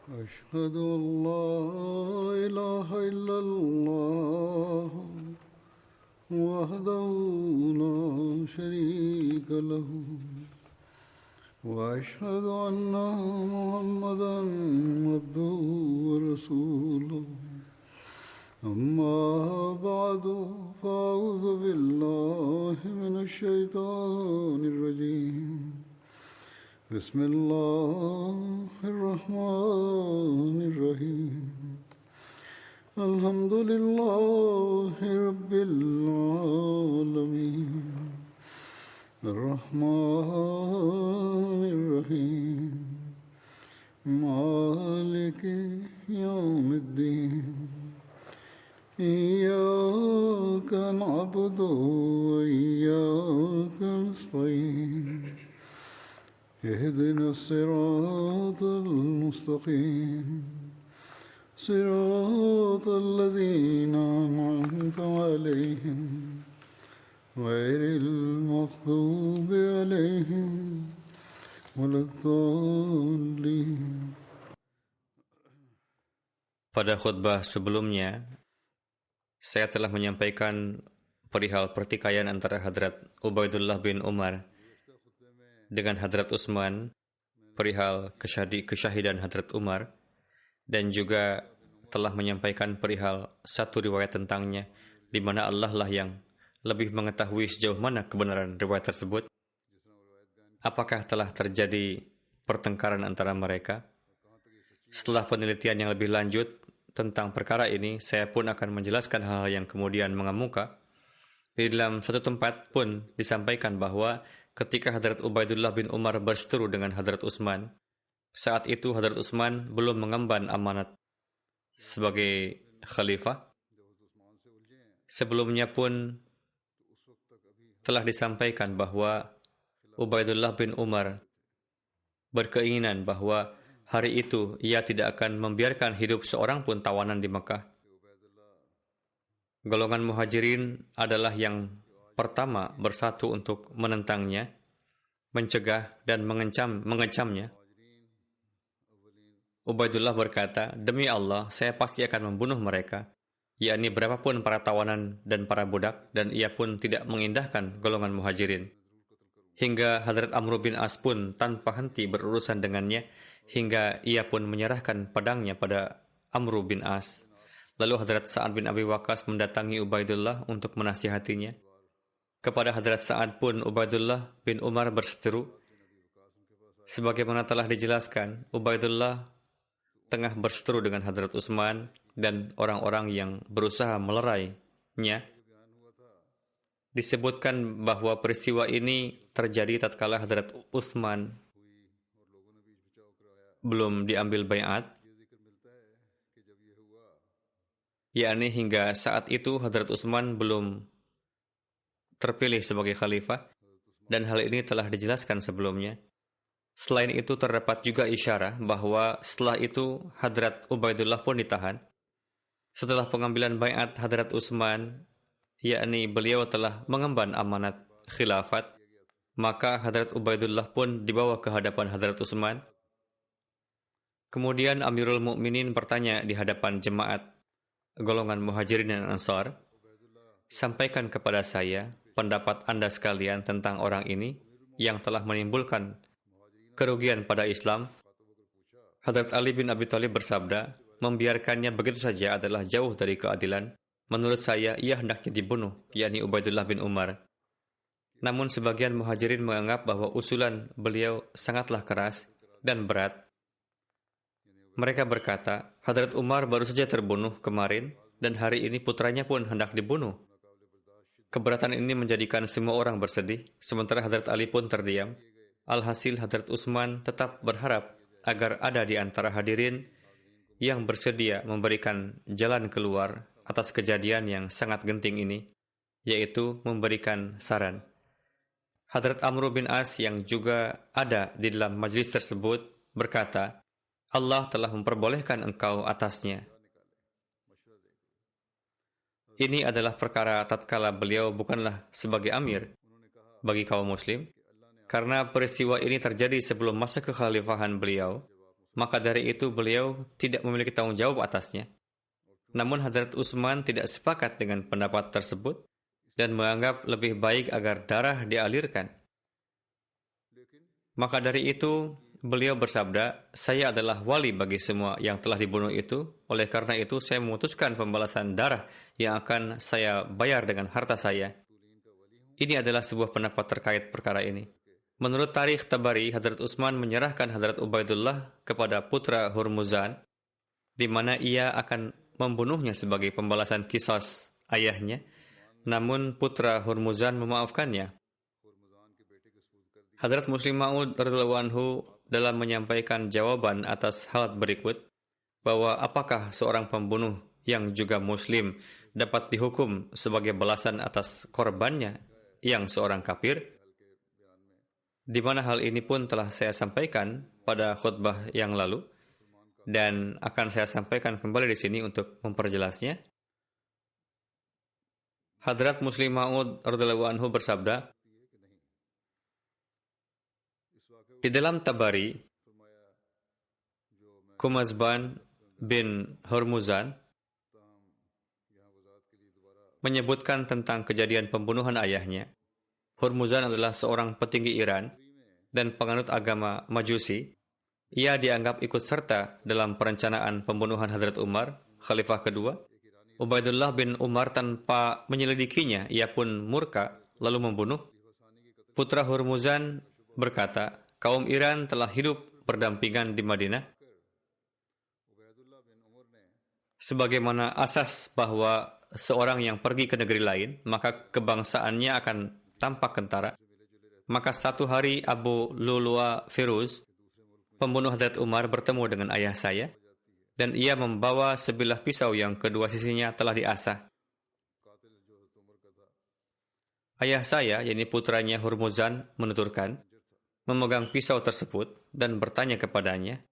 أشهد أن لا إله إلا الله وحده لا شريك له وأشهد أن محمدا عبده ورسوله أما بعد فأعوذ بالله من الشيطان الرجيم بسم الله الرحمن الرحيم الحمد لله رب العالمين الرحمن الرحيم مالك يوم الدين إياك نعبد وإياك نستعين اهدنا الصراط المستقيم صراط الذين أنعمت عليهم غير المغضوب عليهم ولا الضالين. Pada khutbah sebelumnya, saya telah menyampaikan perihal pertikaian antara Hadrat Ubaidullah bin Umar dengan Hadrat Utsman, perihal kesyahidan Hadrat Umar, dan juga telah menyampaikan perihal satu riwayat tentangnya, di mana Allah lah yang lebih mengetahui sejauh mana kebenaran riwayat tersebut. Apakah telah terjadi pertengkaran antara mereka? Setelah penelitian yang lebih lanjut tentang perkara ini, saya pun akan menjelaskan hal-hal yang kemudian mengemuka. Di dalam satu tempat pun disampaikan bahwa ketika Hadrat Ubaidullah bin Umar berseteru dengan Hadrat Utsman, saat itu Hadrat Utsman belum mengemban amanat sebagai khalifah. Sebelumnya pun telah disampaikan bahwa Ubaidullah bin Umar berkeinginan bahwa hari itu ia tidak akan membiarkan hidup seorang pun tawanan di Mekah. Golongan Muhajirin adalah yang pertama bersatu untuk menentangnya, mencegah dan mengecamnya. Ubaidullah berkata, "Demi Allah, saya pasti akan membunuh mereka, yakni berapapun para tawanan dan para budak," dan ia pun tidak mengindahkan golongan Muhajirin. Hingga Hadrat Amr bin As pun tanpa henti berurusan dengannya, hingga ia pun menyerahkan pedangnya pada Amr bin As. Lalu Hadrat Sa'ad bin Abi Waqqas mendatangi Ubaidullah untuk menasihatinya. Kepada Hadrat Sa'ad pun Ubaidullah bin Umar berseteru. Sebagaimana telah dijelaskan, Ubaidullah tengah berseteru dengan Hadrat Utsman dan orang-orang yang berusaha melerainya. Disebutkan bahwa peristiwa ini terjadi tatkala Hadrat Utsman belum diambil baiat, yakni hingga saat itu Hadrat Utsman belum terpilih sebagai khalifah, dan hal ini telah dijelaskan sebelumnya. Selain itu terdapat juga isyarah bahwa setelah itu Hadrat Ubaidullah pun ditahan. Setelah pengambilan baiat Hadrat Utsman, yakni beliau telah mengemban amanat khilafat, maka Hadrat Ubaidullah pun dibawa ke hadapan Hadrat Utsman. Kemudian Amirul Mukminin bertanya di hadapan jemaat golongan Muhajirin dan Ansar, "Sampaikan kepada saya pendapat Anda sekalian tentang orang ini yang telah menimbulkan kerugian pada Islam." Hadrat Ali bin Abi Thalib bersabda, "Membiarkannya begitu saja adalah jauh dari keadilan. Menurut saya, ia hendaknya dibunuh, yakni Ubaidullah bin Umar." Namun sebagian Muhajirin menganggap bahwa usulan beliau sangatlah keras dan berat. Mereka berkata, "Hadrat Umar baru saja terbunuh kemarin, dan hari ini putranya pun hendak dibunuh." Keberatan ini menjadikan semua orang bersedih, sementara Hadrat Ali pun terdiam. Alhasil Hadrat Utsman tetap berharap agar ada di antara hadirin yang bersedia memberikan jalan keluar atas kejadian yang sangat genting ini, yaitu memberikan saran. Hadrat Amr bin As yang juga ada di dalam majlis tersebut berkata, "Allah telah memperbolehkan engkau atasnya." Ini adalah perkara tatkala beliau bukanlah sebagai amir bagi kaum muslim, karena peristiwa ini terjadi sebelum masa kekhalifahan beliau. maka dari itu beliau tidak memiliki tanggung jawab atasnya. Namun Hadrat Utsman tidak sepakat dengan pendapat tersebut dan menganggap lebih baik agar darah dialirkan. Maka dari itu, beliau bersabda, saya adalah wali bagi semua yang telah dibunuh itu. Oleh karena itu, saya memutuskan pembalasan darah yang akan saya bayar dengan harta saya. Ini adalah sebuah pendapat terkait perkara ini. Menurut tarikh Tabari, Hadrat Utsman menyerahkan Hadrat Ubaidullah kepada putra Hurmuzan, di mana ia akan membunuhnya sebagai pembalasan qisas ayahnya. Namun putra Hurmuzan memaafkannya. Hadrat Muslim Maud radhiyallahu anhu dalam menyampaikan jawaban atas hal berikut, bahwa apakah seorang pembunuh yang juga muslim dapat dihukum sebagai balasan atas korbannya yang seorang kafir, di mana hal ini pun telah saya sampaikan pada khutbah yang lalu dan akan saya sampaikan kembali di sini untuk memperjelasnya. Hadrat Muslim Maud radhiyallahu anhu bersabda, di dalam Tabari, Kumazban bin Hurmuzan menyebutkan tentang kejadian pembunuhan ayahnya. Hurmuzan adalah seorang petinggi Iran dan penganut agama Majusi. Ia dianggap ikut serta dalam perencanaan pembunuhan Hadrat Umar, Khalifah kedua. Ubaidullah bin Umar tanpa menyelidikinya, ia pun murka lalu membunuh. Putra Hurmuzan berkata, kaum Iran telah hidup berdampingan di Madinah sebagaimana asas bahwa seorang yang pergi ke negeri lain, maka kebangsaannya akan tampak kentara. Maka satu hari Abu Lu'lu'a Firuz, pembunuh Hadrat Umar, bertemu dengan ayah saya, dan ia membawa sebilah pisau yang kedua sisinya telah diasah. Ayah saya, yakni putranya Hurmuzan, menuturkan, memegang pisau tersebut dan bertanya kepadanya,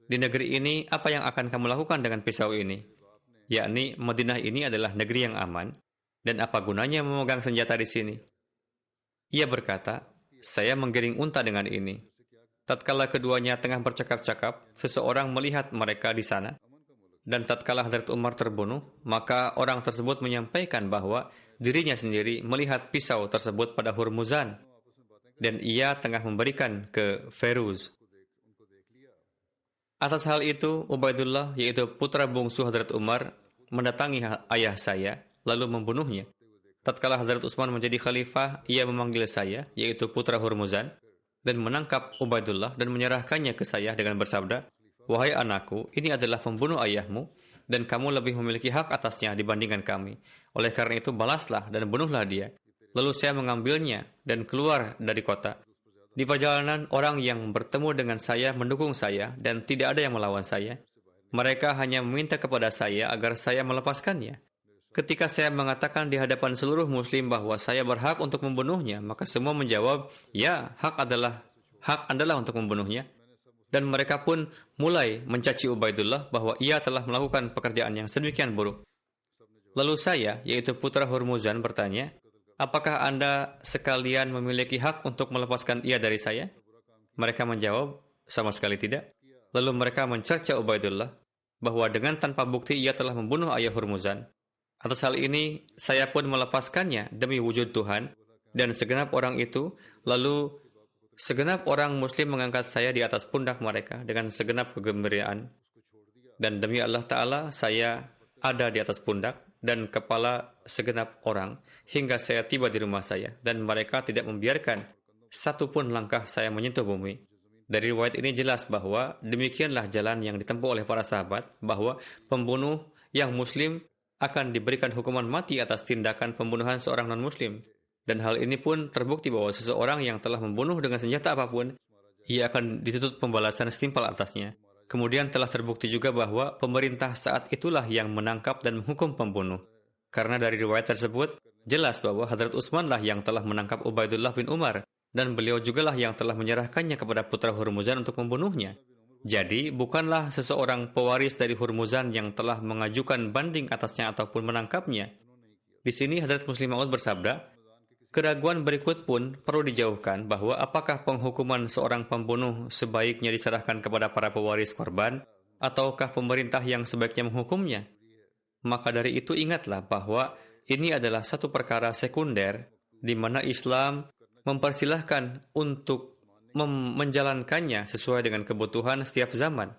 di negeri ini apa yang akan kamu lakukan dengan pisau ini? Yakni Madinah ini adalah negeri yang aman, dan apa gunanya memegang senjata di sini? Ia berkata, saya menggiring unta dengan ini. Tatkala keduanya tengah bercakap-cakap, seseorang melihat mereka di sana. Dan tatkala Hadrat Umar terbunuh, maka orang tersebut menyampaikan bahwa dirinya sendiri melihat pisau tersebut pada Hurmuzan, dan ia tengah memberikan ke Firuz. Atas hal itu, Ubaidullah, yaitu putra bungsu Hadrat Umar, mendatangi ayah saya, lalu membunuhnya. Tatkala Hadrat Utsman menjadi khalifah, ia memanggil saya, yaitu putra Hurmuzan, dan menangkap Ubaidullah dan menyerahkannya ke saya dengan bersabda, wahai anakku, ini adalah pembunuh ayahmu, dan kamu lebih memiliki hak atasnya dibandingkan kami. Oleh karena itu, balaslah dan bunuhlah dia. Lalu saya mengambilnya dan keluar dari kota. Di perjalanan, orang yang bertemu dengan saya mendukung saya dan tidak ada yang melawan saya. Mereka hanya meminta kepada saya agar saya melepaskannya. Ketika saya mengatakan di hadapan seluruh muslim bahwa saya berhak untuk membunuhnya, maka semua menjawab, ya, hak adalah untuk membunuhnya. Dan mereka pun mulai mencaci Ubaidullah bahwa ia telah melakukan pekerjaan yang sedemikian buruk. Lalu saya, yaitu putra Hurmuzan, bertanya, apakah Anda sekalian memiliki hak untuk melepaskan ia dari saya? Mereka menjawab, sama sekali tidak. Lalu mereka mencerca Ubaidullah bahwa dengan tanpa bukti ia telah membunuh ayah Hurmuzan. Atas hal ini, saya pun melepaskannya demi wujud Tuhan, dan segenap orang itu, lalu segenap orang muslim mengangkat saya di atas pundak mereka dengan segenap kegembiraan. Dan demi Allah Ta'ala, saya ada di atas pundak dan kepala segenap orang hingga saya tiba di rumah saya, dan mereka tidak membiarkan satu pun langkah saya menyentuh bumi. Dari riwayat ini jelas bahwa demikianlah jalan yang ditempuh oleh para sahabat, bahwa pembunuh yang muslim akan diberikan hukuman mati atas tindakan pembunuhan seorang non-muslim. Dan hal ini pun terbukti bahwa seseorang yang telah membunuh dengan senjata apapun, ia akan dituntut pembalasan setimpal atasnya. Kemudian telah terbukti juga bahwa pemerintah saat itulah yang menangkap dan menghukum pembunuh. Karena dari riwayat tersebut, jelas bahwa Hadrat Utsman lah yang telah menangkap Ubaidullah bin Umar, dan beliau jugalah yang telah menyerahkannya kepada putra Hurmuzan untuk membunuhnya. Jadi, bukanlah seseorang pewaris dari Hurmuzan yang telah mengajukan banding atasnya ataupun menangkapnya. Di sini Hadrat Muslim Maud bersabda, Keraguan berikut pun perlu dijauhkan bahwa apakah penghukuman seorang pembunuh sebaiknya diserahkan kepada para pewaris korban ataukah pemerintah yang sebaiknya menghukumnya. Maka dari itu ingatlah bahwa ini adalah satu perkara sekunder di mana Islam mempersilahkan untuk menjalankannya sesuai dengan kebutuhan setiap zaman.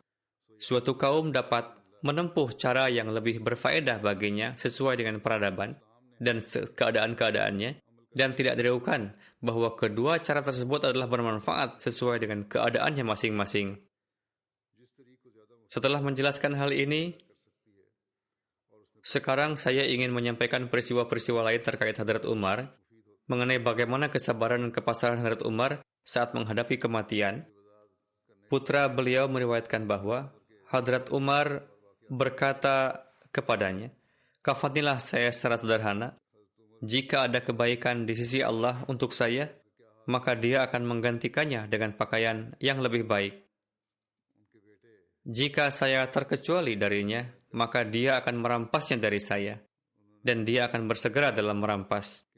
Suatu kaum dapat menempuh cara yang lebih berfaedah baginya sesuai dengan peradaban dan keadaan-keadaannya, dan tidak diragukan bahwa kedua cara tersebut adalah bermanfaat sesuai dengan keadaannya masing-masing. Setelah menjelaskan hal ini, sekarang saya ingin menyampaikan peristiwa-peristiwa lain terkait Hadrat Umar, mengenai bagaimana kesabaran dan kepasaran Hadrat Umar saat menghadapi kematian. Putra beliau meriwayatkan bahwa Hadrat Umar berkata kepadanya, "Kafanilah saya secara sederhana. Jika ada kebaikan di sisi Allah untuk saya, maka Dia akan menggantikannya dengan pakaian yang lebih baik. Jika saya terkecuali darinya, maka Dia akan merampasnya dari saya, dan Dia akan bersegera dalam merampas.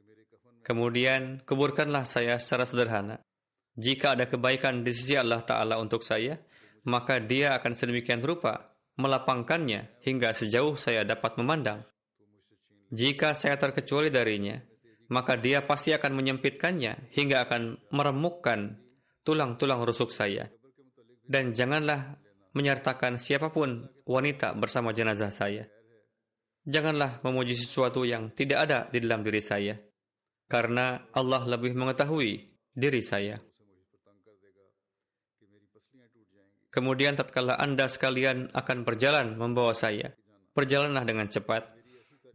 Kemudian, kuburkanlah saya secara sederhana. Jika ada kebaikan di sisi Allah Ta'ala untuk saya, maka Dia akan sedemikian rupa melapangkannya hingga sejauh saya dapat memandang. Jika saya terkecuali darinya, maka Dia pasti akan menyempitkannya hingga akan meremukkan tulang-tulang rusuk saya. Dan janganlah menyertakan siapapun wanita bersama jenazah saya. Janganlah memuji sesuatu yang tidak ada di dalam diri saya, karena Allah lebih mengetahui diri saya. Kemudian tatkala Anda sekalian akan berjalan membawa saya, berjalanlah dengan cepat.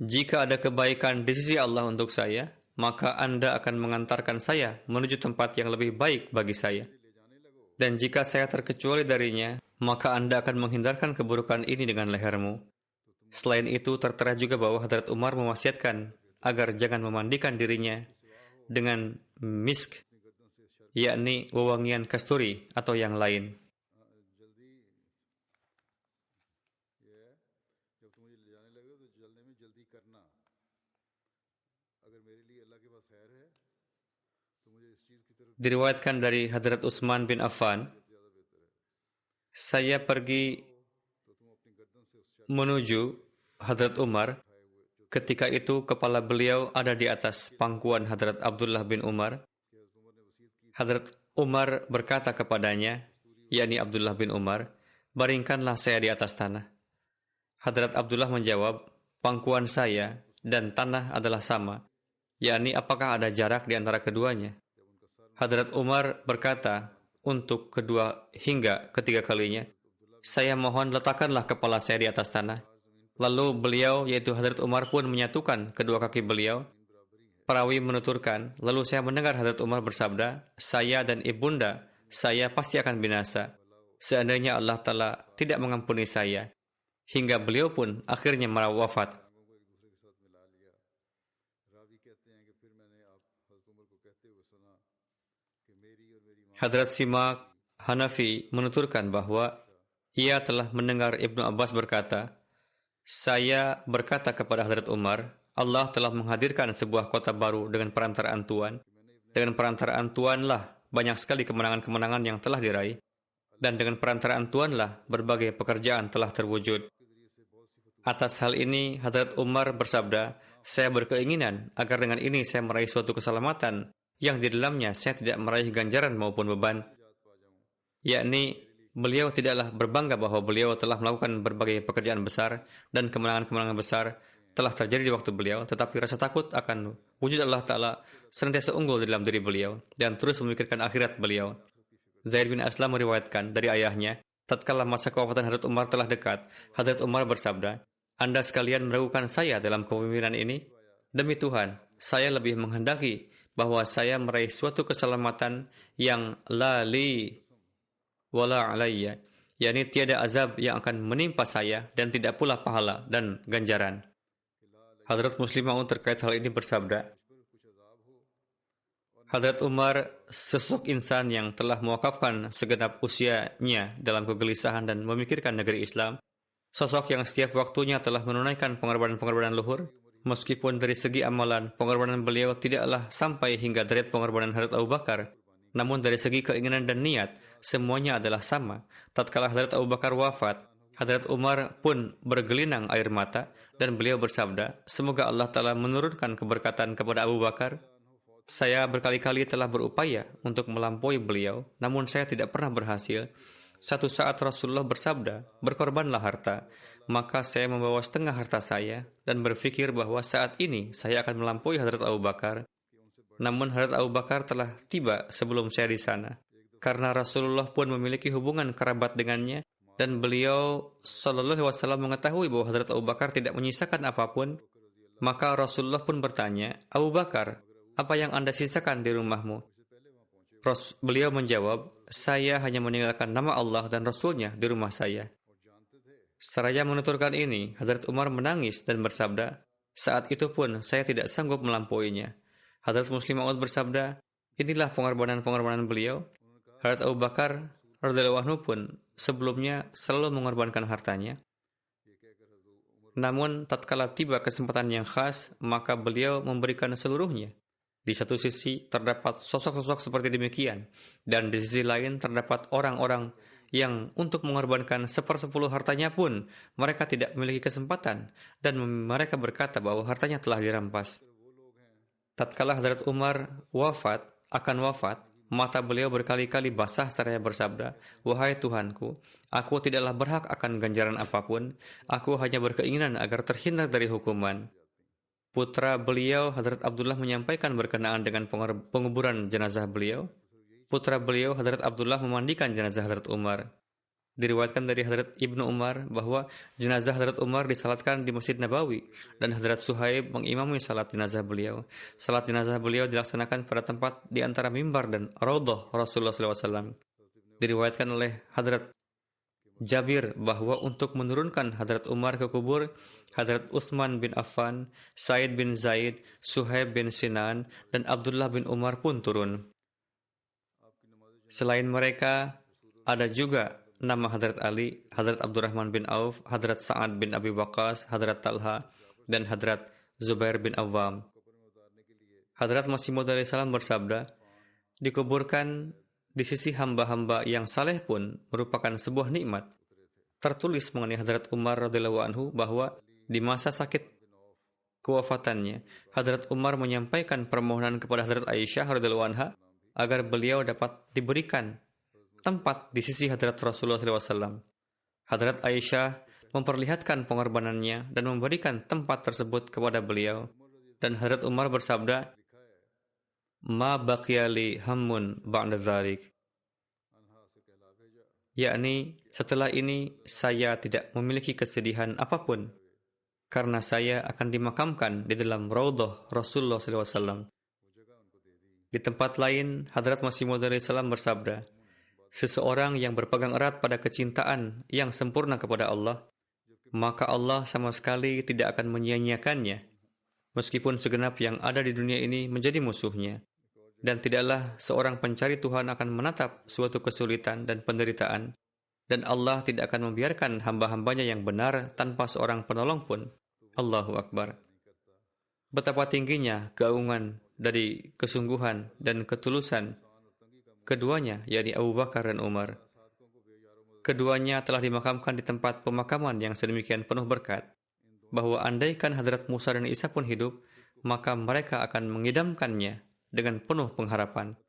Jika ada kebaikan di sisi Allah untuk saya, maka Anda akan mengantarkan saya menuju tempat yang lebih baik bagi saya. Dan jika saya terkecuali darinya, maka Anda akan menghindarkan keburukan ini dengan lehermu." Selain itu, tertera juga bahwa Hadrat Umar mewasiatkan agar jangan memandikan dirinya dengan misk, yakni wewangian kasturi atau yang lain. Diriwayatkan dari Hadrat Utsman bin Affan, "Saya pergi menuju Hadrat Umar. Ketika itu kepala beliau ada di atas pangkuan Hadrat Abdullah bin Umar. Hadrat Umar berkata kepadanya, yakni Abdullah bin Umar, 'Baringkanlah saya di atas tanah.' Hadrat Abdullah menjawab, 'Pangkuan saya dan tanah adalah sama, yakni apakah ada jarak di antara keduanya?' Hadrat Umar berkata untuk kedua hingga ketiga kalinya, 'Saya mohon letakkanlah kepala saya di atas tanah.' Lalu beliau, yaitu Hadrat Umar pun menyatukan kedua kaki beliau. Perawi menuturkan, lalu saya mendengar Hadrat Umar bersabda, 'Saya dan ibunda, saya pasti akan binasa, seandainya Allah Ta'ala tidak mengampuni saya.' Hingga beliau pun akhirnya wafat. Hadrat Simak Hanafi menuturkan bahwa ia telah mendengar Ibnu Abbas berkata, 'Saya berkata kepada Hadrat Umar, Allah telah menghadirkan sebuah kota baru dengan perantaraan Tuan. Dengan perantaraan Tuanlah banyak sekali kemenangan-kemenangan yang telah diraih. Dan dengan perantaraan Tuanlah berbagai pekerjaan telah terwujud.' Atas hal ini, Hadrat Umar bersabda, 'Saya berkeinginan agar dengan ini saya meraih suatu keselamatan yang di dalamnya saya tidak meraih ganjaran maupun beban.' Yakni, beliau tidaklah berbangga bahwa beliau telah melakukan berbagai pekerjaan besar dan kemenangan-kemenangan besar telah terjadi di waktu beliau, tetapi rasa takut akan wujud Allah Ta'ala senantiasa unggul di dalam diri beliau dan terus memikirkan akhirat beliau. Zaid bin Aslam meriwayatkan dari ayahnya, tatkala masa kewafatan Hadrat Umar telah dekat, Hadrat Umar bersabda, 'Anda sekalian meragukan saya dalam kepemimpinan ini? Demi Tuhan, saya lebih menghendaki bahwa saya meraih suatu keselamatan yang la li wala alayya, yakni tiada azab yang akan menimpa saya dan tidak pula pahala dan ganjaran.' Hadrat Muslim Maud terkait hal ini bersabda, Hadrat Umar sosok insan yang telah mewakafkan segenap usianya dalam kegelisahan dan memikirkan negeri Islam, sosok yang setiap waktunya telah menunaikan pengorbanan-pengorbanan luhur, Meskipun dari segi amalan, pengorbanan beliau tidaklah sampai hingga derajat pengorbanan Hadrat Abu Bakar, namun dari segi keinginan dan niat, semuanya adalah sama. Tatkala Hadrat Abu Bakar wafat, Hadrat Umar pun bergelinang air mata dan beliau bersabda, semoga Allah Ta'ala menurunkan keberkatan kepada Abu Bakar. Saya berkali-kali telah berupaya untuk melampaui beliau, namun saya tidak pernah berhasil. Satu saat Rasulullah bersabda, berkorbanlah harta. Maka saya membawa setengah harta saya dan berpikir bahwa saat ini saya akan melampaui Hadrat Abu Bakar. Namun Hadrat Abu Bakar telah tiba sebelum saya di sana. Karena Rasulullah pun memiliki hubungan kerabat dengannya dan beliau Shallallahu Alaihi Wasallam mengetahui bahwa Hadrat Abu Bakar tidak menyisakan apapun, maka Rasulullah pun bertanya, Abu Bakar, apa yang Anda sisakan di rumahmu? Beliau menjawab, saya hanya meninggalkan nama Allah dan Rasulnya di rumah saya. Seraya menuturkan ini, Hadrat Umar menangis dan bersabda, saat itu pun saya tidak sanggup melampauinya. Hadrat Muslim Maud bersabda, inilah pengorbanan-pengorbanan beliau. Hadrat Abu Bakar radhiyallahu anhu pun sebelumnya selalu mengorbankan hartanya. Namun tatkala tiba kesempatan yang khas, maka beliau memberikan seluruhnya. Di satu sisi terdapat sosok-sosok seperti demikian, dan di sisi lain terdapat orang-orang yang untuk mengorbankan 1/10 hartanya pun mereka tidak memiliki kesempatan, dan mereka berkata bahwa hartanya telah dirampas. Tatkala Hadrat Umar akan wafat, mata beliau berkali-kali basah seraya bersabda, wahai Tuhanku, aku tidaklah berhak akan ganjaran apapun, aku hanya berkeinginan agar terhindar dari hukuman. Putra beliau, Hadrat Abdullah, menyampaikan berkenaan dengan penguburan jenazah beliau. Putra beliau, Hadrat Abdullah, memandikan jenazah Hadrat Umar. Diriwayatkan dari Hadrat Ibnu Umar bahwa jenazah Hadrat Umar disalatkan di Masjid Nabawi dan Hadrat Suhaib mengimami salat jenazah beliau. Salat jenazah beliau dilaksanakan pada tempat di antara mimbar dan Raudhah Rasulullah SAW. Diriwayatkan oleh Hadrat Jabir bahwa untuk menurunkan Hadrat Umar ke kubur, Hadrat Utsman bin Affan, Said bin Zaid, Suhaib bin Sinan, dan Abdullah bin Umar pun turun. Selain mereka, ada juga nama Hadrat Ali, Hadrat Abdurrahman bin Auf, Hadrat Sa'ad bin Abi Waqqas, Hadrat Talha, dan Hadrat Zubair bin Awam. Hadrat Masih Maud alaihissalam bersabda, dikuburkan di sisi hamba-hamba yang saleh pun merupakan sebuah nikmat. Tertulis mengenai Hadrat Umar radhiyallahu anhu bahwa di masa sakit kewafatannya, Hadrat Umar menyampaikan permohonan kepada Hadrat Aisyah radhiyallahu anha agar beliau dapat diberikan tempat di sisi Hadrat Rasulullah SAW. Hadrat Aisyah memperlihatkan pengorbanannya dan memberikan tempat tersebut kepada beliau. Dan Hadrat Umar bersabda, Ma baqiya li hammun ba'da dzalik. Yakni, setelah ini saya tidak memiliki kesedihan apapun karena saya akan dimakamkan di dalam Raudhah Rasulullah SAW. Di tempat lain, Hadrat Masih Maud alaihissalam bersabda, seseorang yang berpegang erat pada kecintaan yang sempurna kepada Allah, maka Allah sama sekali tidak akan menyia-nyiakannya, meskipun segenap yang ada di dunia ini menjadi musuhnya. Dan tidaklah seorang pencari Tuhan akan menatap suatu kesulitan dan penderitaan, dan Allah tidak akan membiarkan hamba-hambanya yang benar tanpa seorang penolong pun. Allahu Akbar. Betapa tingginya keagungan dari kesungguhan dan ketulusan keduanya, yakni Abu Bakar dan Umar. Keduanya telah dimakamkan di tempat pemakaman yang sedemikian penuh berkat, bahwa andaikan Hadrat Musa dan Isa pun hidup, maka mereka akan mengidamkannya dengan penuh pengharapan.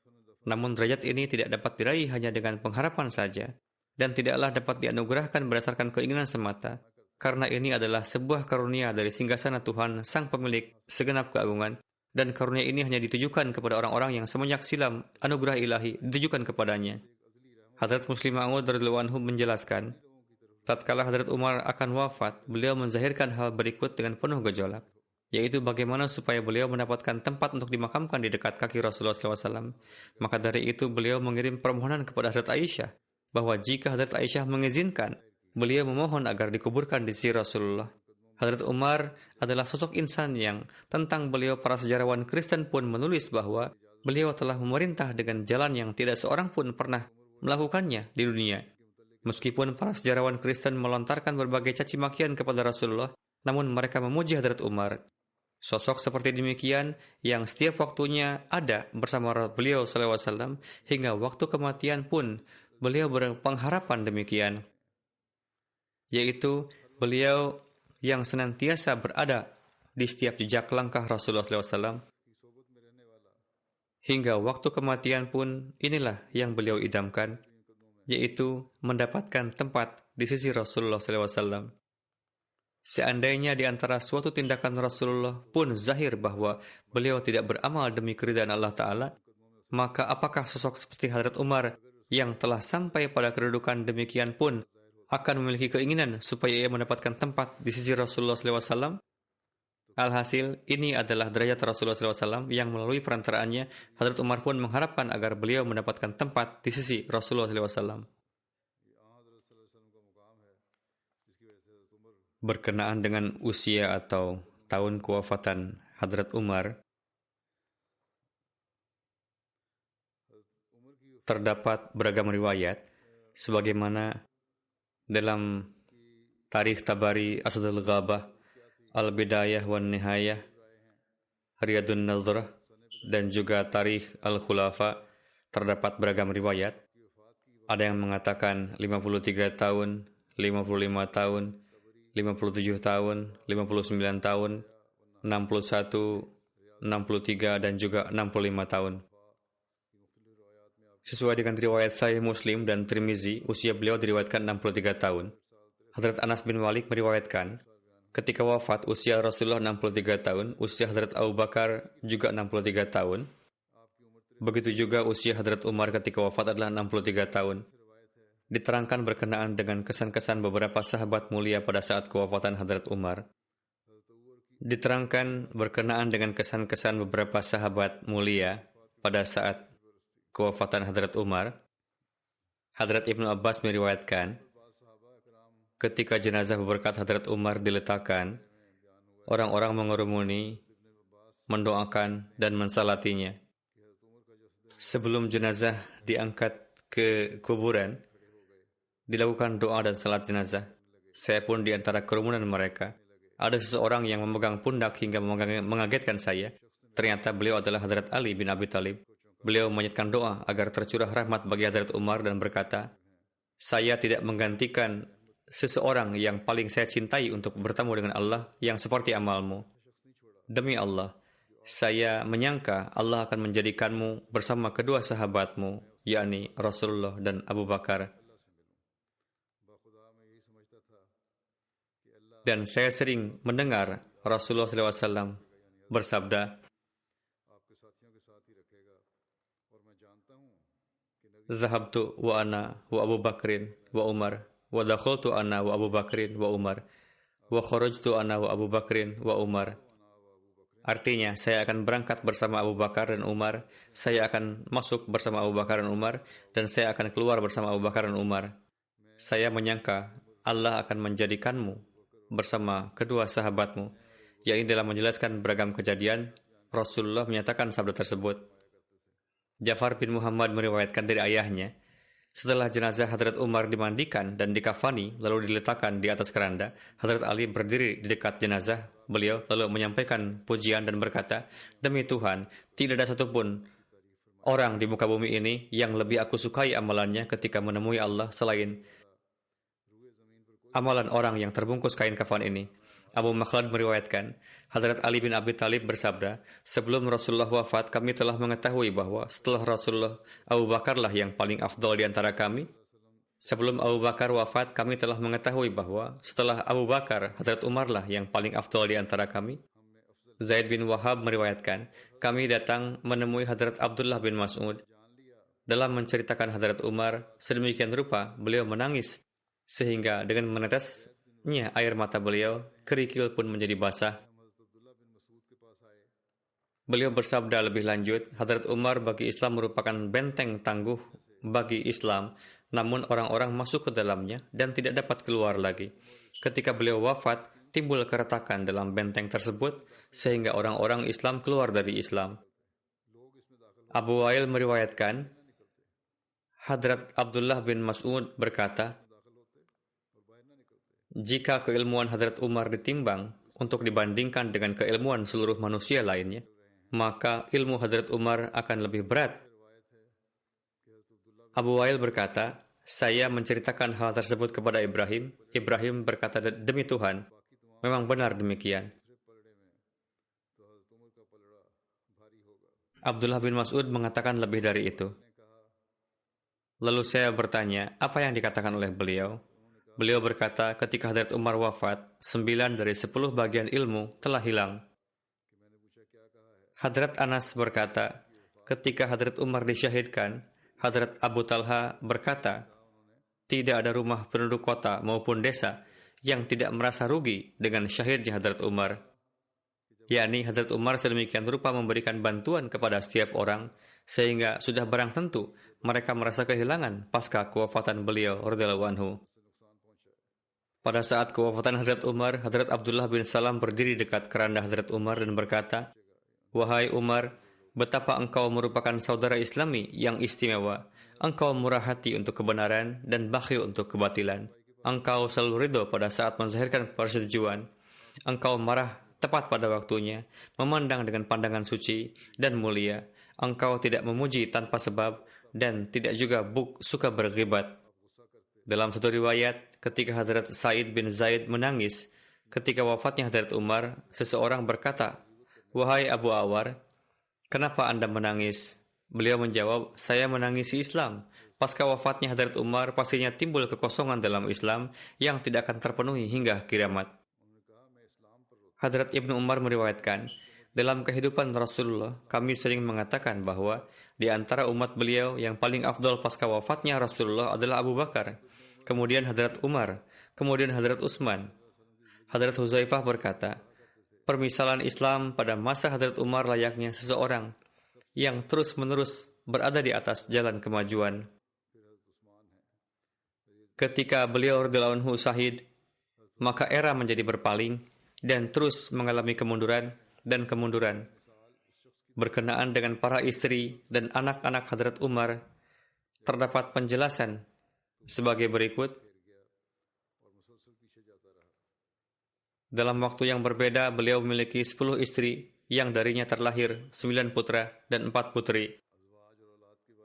Namun derajat ini tidak dapat diraih hanya dengan pengharapan saja, dan tidaklah dapat dianugerahkan berdasarkan keinginan semata, karena ini adalah sebuah karunia dari singgasana Tuhan, Sang Pemilik segenap keagungan, dan karunia ini hanya ditujukan kepada orang-orang yang semenjak silam anugerah ilahi ditujukan kepadanya. Hadrat Muslim Maud radhiyallahu anhu menjelaskan, tatkala Hadrat Umar akan wafat, beliau menzahirkan hal berikut dengan penuh gejolak, yaitu bagaimana supaya beliau mendapatkan tempat untuk dimakamkan di dekat kaki Rasulullah SAW. Maka dari itu beliau mengirim permohonan kepada Hadrat Aisyah, bahwa jika Hadrat Aisyah mengizinkan, beliau memohon agar dikuburkan di sisi Rasulullah. Hadrat Umar adalah sosok insan yang tentang beliau para sejarawan Kristen pun menulis bahwa beliau telah memerintah dengan jalan yang tidak seorang pun pernah melakukannya di dunia. Meskipun para sejarawan Kristen melontarkan berbagai caci makian kepada Rasulullah, namun mereka memuji Hadrat Umar. Sosok seperti demikian yang setiap waktunya ada bersama beliau SAW hingga waktu kematian pun beliau berpengharapan demikian, yaitu beliau yang senantiasa berada di setiap jejak langkah Rasulullah SAW hingga waktu kematian pun inilah yang beliau idamkan, yaitu mendapatkan tempat di sisi Rasulullah SAW. Seandainya di antara suatu tindakan Rasulullah pun zahir bahwa beliau tidak beramal demi keridhaan Allah Ta'ala, maka apakah sosok seperti Hadrat Umar yang telah sampai pada kedudukan demikian pun akan memiliki keinginan supaya ia mendapatkan tempat di sisi Rasulullah SAW? Alhasil, ini adalah derajat Rasulullah SAW yang melalui perantaraannya, Hadrat Umar pun mengharapkan agar beliau mendapatkan tempat di sisi Rasulullah SAW. Berkenaan dengan usia atau tahun kewafatan Hadrat Umar, terdapat beragam riwayat, sebagaimana dalam Tarikh Tabari Asadul Ghabah, Al-Bidayah wan Nihayah, Riyadun Nadhrah, dan juga Tarikh Al-Khulafa, terdapat beragam riwayat. Ada yang mengatakan 53 tahun, 55 tahun, 57 tahun, 59 tahun, 61, 63, dan juga 65 tahun. Sesuai dengan riwayat Sahih Muslim dan Tirmizi, usia beliau diriwayatkan 63 tahun. Hadrat Anas bin Malik meriwayatkan, ketika wafat usia Rasulullah 63 tahun, usia Hadrat Abu Bakar juga 63 tahun. Begitu juga usia Hadrat Umar ketika wafat adalah 63 tahun. Diterangkan berkenaan dengan kesan-kesan beberapa sahabat mulia pada saat kewafatan Hadrat Umar. Diterangkan berkenaan dengan kesan-kesan beberapa sahabat mulia pada saat kewafatan Hadrat Umar. Hadrat Ibnu Abbas meriwayatkan, ketika jenazah berberkat Hadrat Umar diletakkan, orang-orang mengerumuni, mendoakan, dan mensalatinya. Sebelum jenazah diangkat ke kuburan, dilakukan doa dan salat jenazah. Saya pun di antara kerumunan mereka. Ada seseorang yang memegang pundak hingga mengagetkan saya. Ternyata beliau adalah Hadrat Ali bin Abi Thalib. Beliau menyatakan doa agar tercurah rahmat bagi Hadrat Umar dan berkata, saya tidak menggantikan seseorang yang paling saya cintai untuk bertemu dengan Allah yang seperti amalmu. Demi Allah, saya menyangka Allah akan menjadikanmu bersama kedua sahabatmu, yakni Rasulullah dan Abu Bakar. Dan saya sering mendengar Rasulullah SAW bersabda, Zahabtu wa ana wa Abu Bakrin wa Umar, wa dakhaltu ana wa Abu Bakrin wa Umar, wa kharajtu ana wa Abu Bakrin wa Umar. Artinya, saya akan berangkat bersama Abu Bakar dan Umar, saya akan masuk bersama Abu Bakar dan Umar, dan saya akan keluar bersama Abu Bakar dan Umar. Saya menyangka Allah akan menjadikanmu bersama kedua sahabatmu. Yakni dalam menjelaskan beragam kejadian, Rasulullah menyatakan sabda tersebut. Ja'far bin Muhammad meriwayatkan dari ayahnya, setelah jenazah Hadrat Umar dimandikan dan dikafani lalu diletakkan di atas keranda, Hadrat Ali berdiri di dekat jenazah beliau lalu menyampaikan pujian dan berkata, demi Tuhan, tidak ada satupun orang di muka bumi ini yang lebih aku sukai amalannya ketika menemui Allah selain amalan orang yang terbungkus kain kafan ini. Abu Makhlad meriwayatkan, Hadrat Ali bin Abi Thalib bersabda, sebelum Rasulullah wafat, kami telah mengetahui bahwa setelah Rasulullah, Abu Bakarlah yang paling afdal di antara kami. Sebelum Abu Bakar wafat, kami telah mengetahui bahwa setelah Abu Bakar, Hadrat Umarlah yang paling afdal di antara kami. Zaid bin Wahab meriwayatkan, kami datang menemui Hadrat Abdullah bin Mas'ud. Dalam menceritakan Hadrat Umar, sedemikian rupa beliau menangis, sehingga dengan menetesnya air mata beliau, kerikil pun menjadi basah. Beliau bersabda lebih lanjut, Hadrat Umar bagi Islam merupakan benteng tangguh bagi Islam, namun orang-orang masuk ke dalamnya dan tidak dapat keluar lagi. Ketika beliau wafat, timbul keretakan dalam benteng tersebut, sehingga orang-orang Islam keluar dari Islam. Abu Wail meriwayatkan, Hadrat Abdullah bin Mas'ud berkata, jika keilmuan Hadrat Umar ditimbang untuk dibandingkan dengan keilmuan seluruh manusia lainnya, maka ilmu Hadrat Umar akan lebih berat. Abu Wail berkata, saya menceritakan hal tersebut kepada Ibrahim. Ibrahim berkata, demi Tuhan, memang benar demikian. Abdullah bin Mas'ud mengatakan lebih dari itu. Lalu saya bertanya, apa yang dikatakan oleh beliau? Beliau berkata, ketika Hadrat Umar wafat, 9 dari 10 bagian ilmu telah hilang. Hadrat Anas berkata, ketika Hadrat Umar disyahidkan, Hadrat Abu Talha berkata, tidak ada rumah penduduk kota maupun desa yang tidak merasa rugi dengan syahidnya Hadrat Umar. Yakni Hadrat Umar sedemikian rupa memberikan bantuan kepada setiap orang, sehingga sudah barang tentu mereka merasa kehilangan pasca kewafatan beliau radhiyallahu anhu. Pada saat kewafatan Hadrat Umar, Hadrat Abdullah bin Salam berdiri dekat keranda Hadrat Umar dan berkata, wahai Umar, betapa engkau merupakan saudara Islami yang istimewa. Engkau murah hati untuk kebenaran dan bakhil untuk kebatilan. Engkau selalu ridho pada saat menzahirkan persetujuan. Engkau marah tepat pada waktunya, memandang dengan pandangan suci dan mulia. Engkau tidak memuji tanpa sebab dan tidak juga suka berghibat. Dalam satu riwayat, ketika Hadrat Said bin Zaid menangis ketika wafatnya Hadrat Umar, seseorang berkata, wahai Abu Awar, kenapa Anda menangis? Beliau menjawab, saya menangisi Islam. Pasca wafatnya Hadrat Umar, pastinya timbul kekosongan dalam Islam yang tidak akan terpenuhi hingga kiamat. Hadrat Ibnu Umar meriwayatkan, dalam kehidupan Rasulullah, kami sering mengatakan bahwa di antara umat beliau yang paling afdal pasca wafatnya Rasulullah adalah Abu Bakar, kemudian Hadrat Umar, kemudian Hadrat Utsman. Hadrat Huzaifah berkata, permisalan Islam pada masa Hadrat Umar layaknya seseorang yang terus-menerus berada di atas jalan kemajuan. Ketika beliau radhiyallahu anhu syahid, maka era menjadi berpaling dan terus mengalami kemunduran dan kemunduran. Berkenaan dengan para istri dan anak-anak Hadrat Umar, terdapat penjelasan sebagai berikut. Dalam waktu yang berbeda, beliau memiliki 10 istri yang darinya terlahir 9 putra dan 4 putri.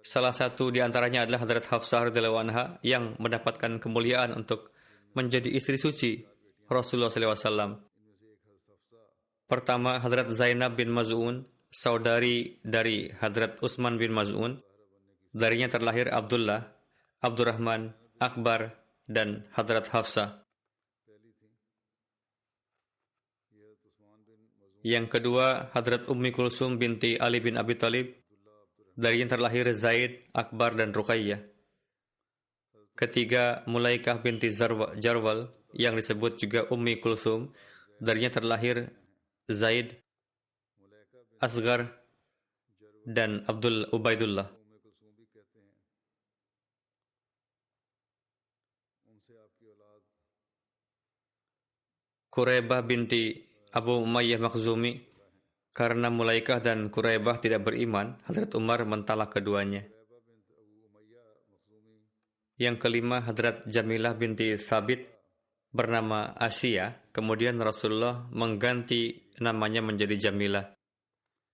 Salah satu di antaranya adalah Hadrat Hafsah radhiyallahu anha yang mendapatkan kemuliaan untuk menjadi istri suci Rasulullah SAW. Pertama, Hadrat Zainab bin Maz'un, saudari dari Hadrat Utsman bin Maz'un. Darinya terlahir Abdullah, Abdurrahman, Akbar, dan Hadrat Hafsah. Yang kedua, Hadrat Ummi Kulsum binti Ali bin Abi Thalib. Darinya terlahir Zaid, Akbar, dan Ruqayyah. Ketiga, Mulaikah binti Jarwal, yang disebut juga Ummi Kulsum. Darinya terlahir Zaid, Asgar, dan Abdul Ubaidullah. Quraibah binti Abu Umayyah Makhzumi. Karena Mulaikah dan Quraibah tidak beriman, Hadrat Umar mentalak keduanya. Yang kelima, Hadrat Jamilah binti Thabit bernama Asia, kemudian Rasulullah mengganti namanya menjadi Jamilah.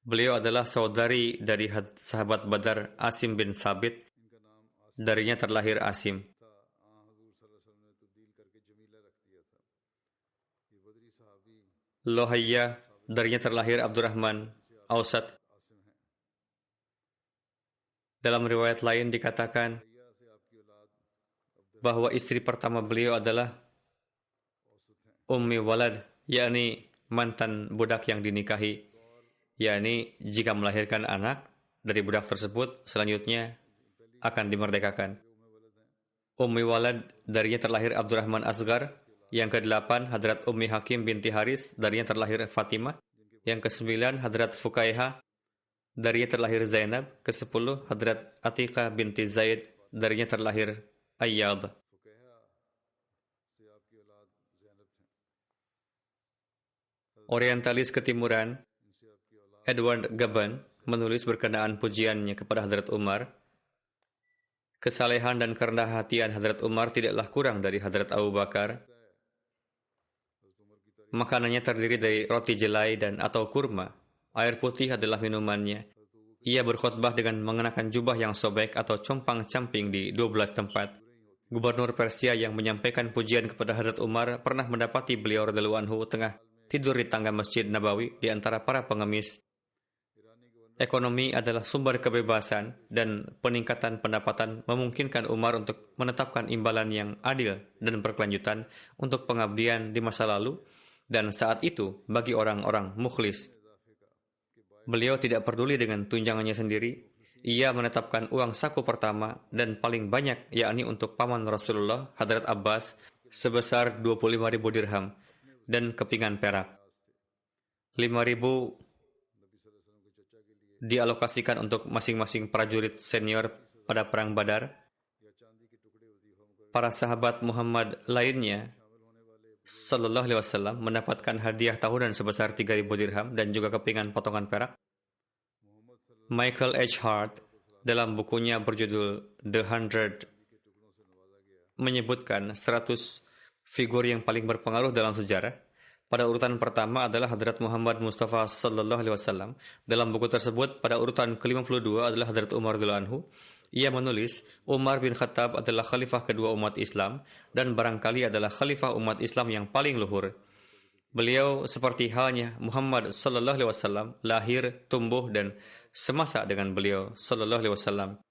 Beliau adalah saudari dari sahabat Badar Asim bin Thabit. Darinya terlahir Asim. Lohaya, darinya terlahir Abdurrahman Ausat. Dalam riwayat lain dikatakan bahwa istri pertama beliau adalah Ummi Walad, yakni mantan budak yang dinikahi, yakni jika melahirkan anak dari budak tersebut, selanjutnya akan dimerdekakan. Ummi Walad, darinya terlahir Abdurrahman Asgar. Yang ke-8, Hadrat Ummi Hakim binti Haris, darinya terlahir Fatimah. Yang ke-9, Hadrat Fukaiha, darinya terlahir Zainab. Ke-10, Hadrat Atiqah binti Zaid, darinya terlahir Ayyad. Orientalis Ketimuran, Edward Gibbon, menulis berkenaan pujiannya kepada Hadrat Umar. Kesalehan dan kerendahan hatian Hadrat Umar tidaklah kurang dari Hadrat Abu Bakar. Makanannya terdiri dari roti jelai dan atau kurma. Air putih adalah minumannya. Ia berkhutbah dengan mengenakan jubah yang sobek atau compang-camping di 12 tempat. Gubernur Persia yang menyampaikan pujian kepada Hadrat Umar pernah mendapati beliau radhiyallahu anhu tengah tidur di tangga Masjid Nabawi di antara para pengemis. Ekonomi adalah sumber kebebasan dan peningkatan pendapatan memungkinkan Umar untuk menetapkan imbalan yang adil dan berkelanjutan untuk pengabdian di masa lalu dan saat itu bagi orang-orang mukhlis. Beliau tidak peduli dengan tunjangannya sendiri. Ia menetapkan uang saku pertama dan paling banyak yakni untuk paman Rasulullah Hadrat Abbas sebesar 25.000 dirham dan kepingan perak. 5.000 dialokasikan untuk masing-masing prajurit senior pada perang Badar. Para sahabat Muhammad lainnya sallallahu alaihi wasallam mendapatkan hadiah tahunan sebesar 3.000 dirham dan juga kepingan potongan perak. Michael H. Hart dalam bukunya berjudul The 100 menyebutkan 100 figur yang paling berpengaruh dalam sejarah. Pada urutan pertama adalah Hadrat Muhammad Mustafa sallallahu alaihi wasallam. Dalam buku tersebut pada urutan ke-52 adalah Hadrat Umar radhiyallahu anhu. Ia menulis, Umar bin Khattab adalah khalifah kedua umat Islam dan barangkali adalah khalifah umat Islam yang paling luhur. Beliau seperti halnya Muhammad sallallahu alaihi wasallam lahir, tumbuh dan semasa dengan beliau sallallahu alaihi wasallam.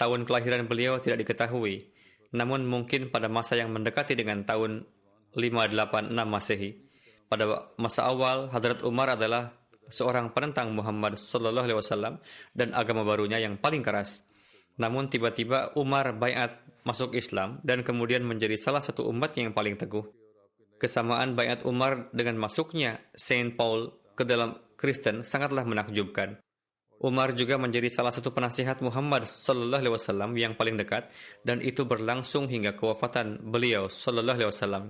Tahun kelahiran beliau tidak diketahui, namun mungkin pada masa yang mendekati dengan tahun 586 Masehi. Pada masa awal, Hadrat Umar adalah seorang penentang Muhammad sallallahu alaihi wasallam dan agama barunya yang paling keras. Namun tiba-tiba Umar baiat masuk Islam dan kemudian menjadi salah satu umat yang paling teguh. Kesamaan baiat Umar dengan masuknya Saint Paul ke dalam Kristen sangatlah menakjubkan. Umar juga menjadi salah satu penasihat Muhammad sallallahu alaihi wasallam yang paling dekat dan itu berlangsung hingga kewafatan beliau sallallahu alaihi wasallam.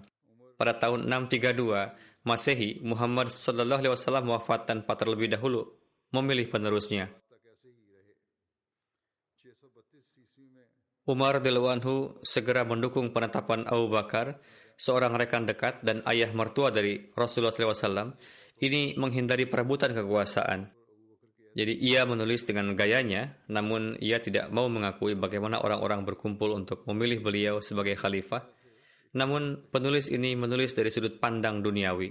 Pada tahun 632 Masehi, Muhammad sallallahu alaihi wasallam wafat tanpa terlebih dahulu memilih penerusnya. Umar radhiyallahu anhu segera mendukung penetapan Abu Bakar, seorang rekan dekat dan ayah mertua dari Rasulullah SAW. Ini menghindari perebutan kekuasaan. Jadi ia menulis dengan gayanya, namun ia tidak mau mengakui bagaimana orang-orang berkumpul untuk memilih beliau sebagai khalifah. Namun penulis ini menulis dari sudut pandang duniawi.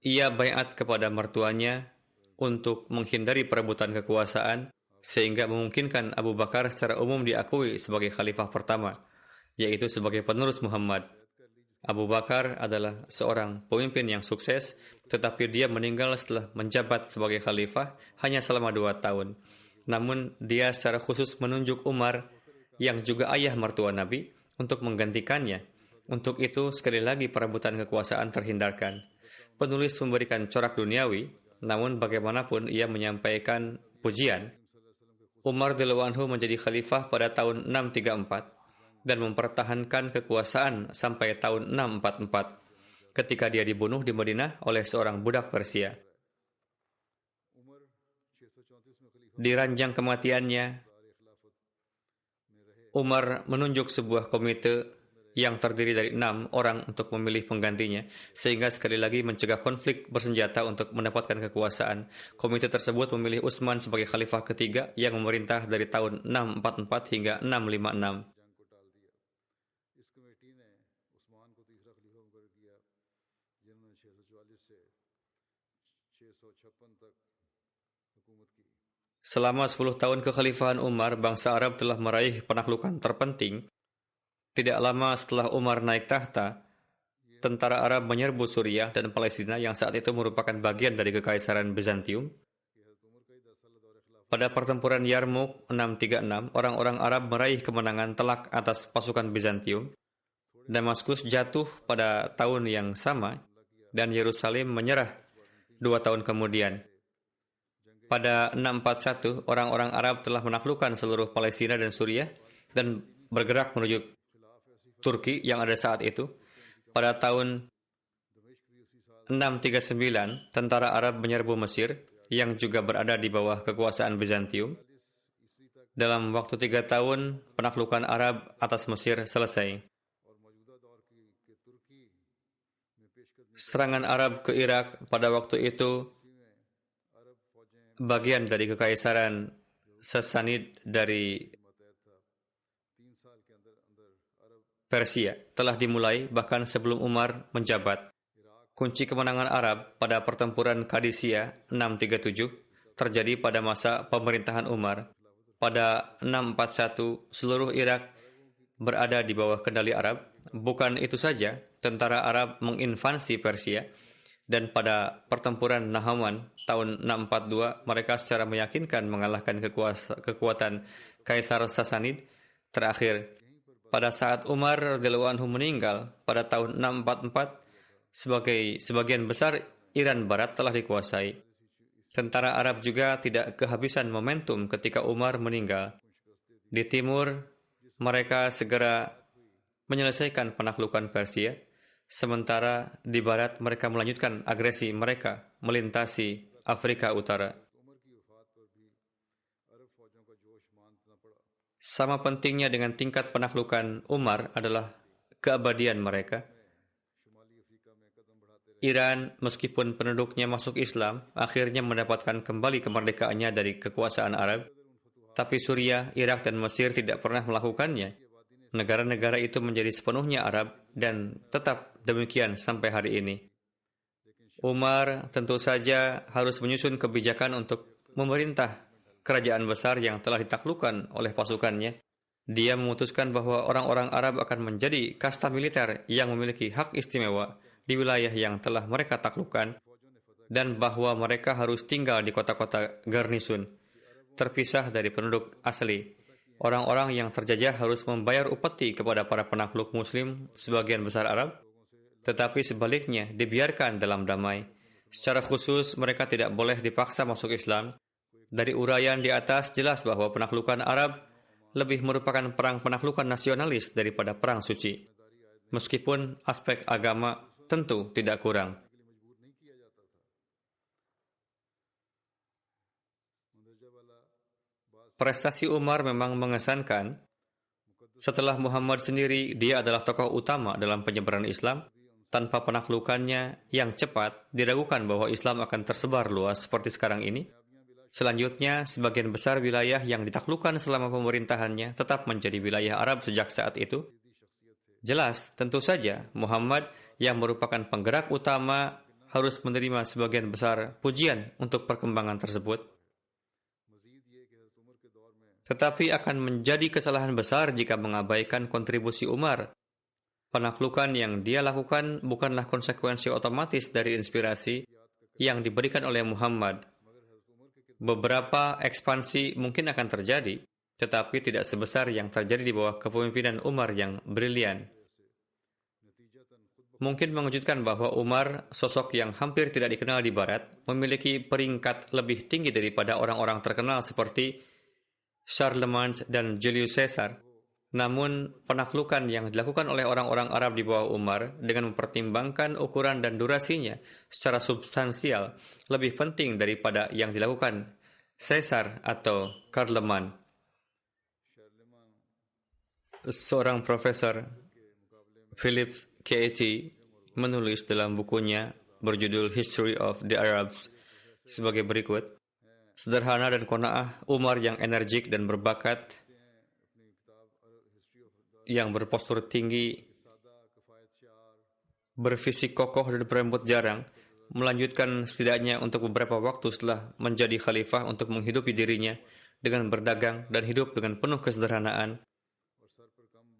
Ia baiat kepada mertuanya untuk menghindari perebutan kekuasaan, sehingga memungkinkan Abu Bakar secara umum diakui sebagai khalifah pertama, yaitu sebagai penerus Muhammad. Abu Bakar adalah seorang pemimpin yang sukses, tetapi dia meninggal setelah menjabat sebagai khalifah hanya selama 2 tahun. Namun dia secara khusus menunjuk Umar, yang juga ayah mertua Nabi, untuk menggantikannya. Untuk itu, sekali lagi perebutan kekuasaan terhindarkan. Penulis memberikan corak duniawi, namun bagaimanapun ia menyampaikan pujian. Umar radhiyallahu anhu menjadi khalifah pada tahun 634 dan mempertahankan kekuasaan sampai tahun 644 ketika dia dibunuh di Madinah oleh seorang budak Persia. Di ranjang kematiannya, Umar menunjuk sebuah komite yang terdiri dari 6 orang untuk memilih penggantinya, sehingga sekali lagi mencegah konflik bersenjata untuk mendapatkan kekuasaan. Komite tersebut memilih Utsman sebagai khalifah ketiga yang memerintah dari tahun 644 hingga 656. Selama 10 tahun kekhalifahan Umar, bangsa Arab telah meraih penaklukan terpenting. Tidak lama setelah Umar naik tahta, tentara Arab menyerbu Suriah dan Palestina yang saat itu merupakan bagian dari Kekaisaran Bizantium. Pada pertempuran Yarmouk 636, orang-orang Arab meraih kemenangan telak atas pasukan Bizantium. Damaskus jatuh pada tahun yang sama dan Yerusalem menyerah 2 tahun kemudian. Pada 641, orang-orang Arab telah menaklukkan seluruh Palestina dan Suriah dan bergerak menuju Turki yang ada saat itu. Pada tahun 639, tentara Arab menyerbu Mesir yang juga berada di bawah kekuasaan Bizantium. Dalam waktu 3 tahun, penaklukan Arab atas Mesir selesai. Serangan Arab ke Irak pada waktu itu bagian dari kekaisaran Sassanid dari Persia telah dimulai bahkan sebelum Umar menjabat. Kunci kemenangan Arab pada pertempuran Qadisiyah 637 terjadi pada masa pemerintahan Umar. Pada 641 seluruh Irak berada di bawah kendali Arab. Bukan itu saja, tentara Arab menginvasi Persia dan pada pertempuran Nahawan tahun 642 mereka secara meyakinkan mengalahkan kekuatan Kaisar Sassanid. Terakhir, pada saat Umar radhiyallahu anhu meninggal pada tahun 644, sebagian besar Iran Barat telah dikuasai. Tentara Arab juga tidak kehabisan momentum ketika Umar meninggal. Di timur, mereka segera menyelesaikan penaklukan Persia, sementara di barat mereka melanjutkan agresi mereka melintasi Afrika Utara. Sama pentingnya dengan tingkat penaklukan Umar adalah keabadian mereka. Iran, meskipun penduduknya masuk Islam, akhirnya mendapatkan kembali kemerdekaannya dari kekuasaan Arab. Tapi Suriah, Irak, dan Mesir tidak pernah melakukannya. Negara-negara itu menjadi sepenuhnya Arab dan tetap demikian sampai hari ini. Umar tentu saja harus menyusun kebijakan untuk memerintah kerajaan besar yang telah ditaklukkan oleh pasukannya. Dia memutuskan bahwa orang-orang Arab akan menjadi kasta militer yang memiliki hak istimewa di wilayah yang telah mereka taklukkan dan bahwa mereka harus tinggal di kota-kota garnisun, terpisah dari penduduk asli. Orang-orang yang terjajah harus membayar upeti kepada para penakluk Muslim sebagian besar Arab, tetapi sebaliknya dibiarkan dalam damai. Secara khusus, mereka tidak boleh dipaksa masuk Islam. Dari uraian di atas jelas bahwa penaklukan Arab lebih merupakan perang penaklukan nasionalis daripada perang suci. Meskipun aspek agama tentu tidak kurang. Prestasi Umar memang mengesankan. Setelah Muhammad sendiri, dia adalah tokoh utama dalam penyebaran Islam. Tanpa penaklukannya yang cepat, diragukan bahwa Islam akan tersebar luas seperti sekarang ini. Selanjutnya, sebagian besar wilayah yang ditaklukkan selama pemerintahannya tetap menjadi wilayah Arab sejak saat itu. Jelas, tentu saja, Muhammad yang merupakan penggerak utama harus menerima sebagian besar pujian untuk perkembangan tersebut. Tetapi akan menjadi kesalahan besar jika mengabaikan kontribusi Umar. Penaklukan yang dia lakukan bukanlah konsekuensi otomatis dari inspirasi yang diberikan oleh Muhammad. Beberapa ekspansi mungkin akan terjadi, tetapi tidak sebesar yang terjadi di bawah kepemimpinan Umar yang brilian. Mungkin mengejutkan bahwa Umar, sosok yang hampir tidak dikenal di Barat, memiliki peringkat lebih tinggi daripada orang-orang terkenal seperti Charlemagne dan Julius Caesar. Namun, penaklukan yang dilakukan oleh orang-orang Arab di bawah Umar dengan mempertimbangkan ukuran dan durasinya secara substansial lebih penting daripada yang dilakukan Caesar atau Charlemagne. Seorang profesor, Philip K.A.T., menulis dalam bukunya berjudul History of the Arabs sebagai berikut. Sederhana dan qanaah, Umar yang energik dan berbakat, yang berpostur tinggi, berfisik kokoh dan berambut jarang, melanjutkan setidaknya untuk beberapa waktu setelah menjadi khalifah untuk menghidupi dirinya dengan berdagang dan hidup dengan penuh kesederhanaan.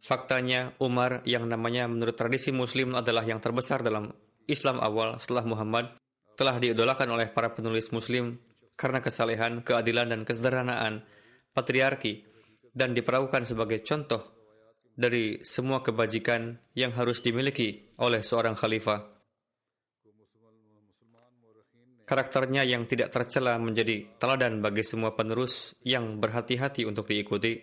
Faktanya, Umar yang namanya menurut tradisi Muslim adalah yang terbesar dalam Islam awal setelah Muhammad, telah diidolakan oleh para penulis Muslim karena kesalehan, keadilan, dan kesederhanaan, patriarki, dan diperlakukan sebagai contoh dari semua kebajikan yang harus dimiliki oleh seorang khalifah. Karakternya yang tidak tercela menjadi teladan bagi semua penerus yang berhati-hati untuk diikuti.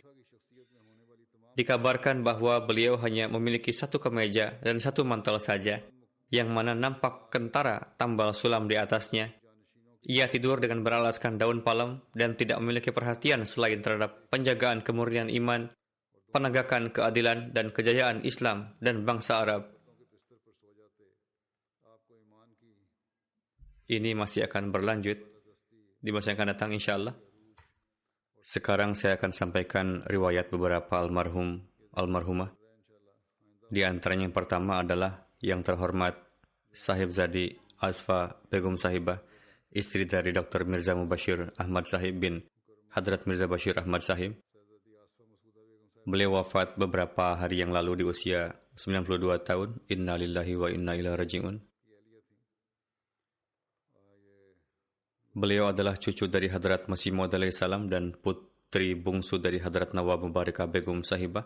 Dikabarkan bahwa beliau hanya memiliki satu kemeja dan satu mantel saja, yang mana nampak kentara tambal sulam di atasnya. Ia tidur dengan beralaskan daun palem dan tidak memiliki perhatian selain terhadap penjagaan kemurnian iman, penegakan keadilan dan kejayaan Islam dan bangsa Arab. ini masih akan berlanjut di masa yang akan datang insya Allah. Sekarang saya akan sampaikan riwayat beberapa almarhumah. Di antaranya yang pertama adalah yang terhormat Sahib Zadi Asfa Begum Sahibah, istri dari Dr. Mirza Mubashir Ahmad Sahib bin Hadrat Mirza Bashir Ahmad Sahib. Beliau wafat beberapa hari yang lalu di usia 92 tahun. Inna lillahi wa inna ilaihi raji'un. Beliau adalah cucu dari Hadrat Masih Maud alaihissalam dan putri bungsu dari Hadrat Nawab Mubarakah Begum Sahibah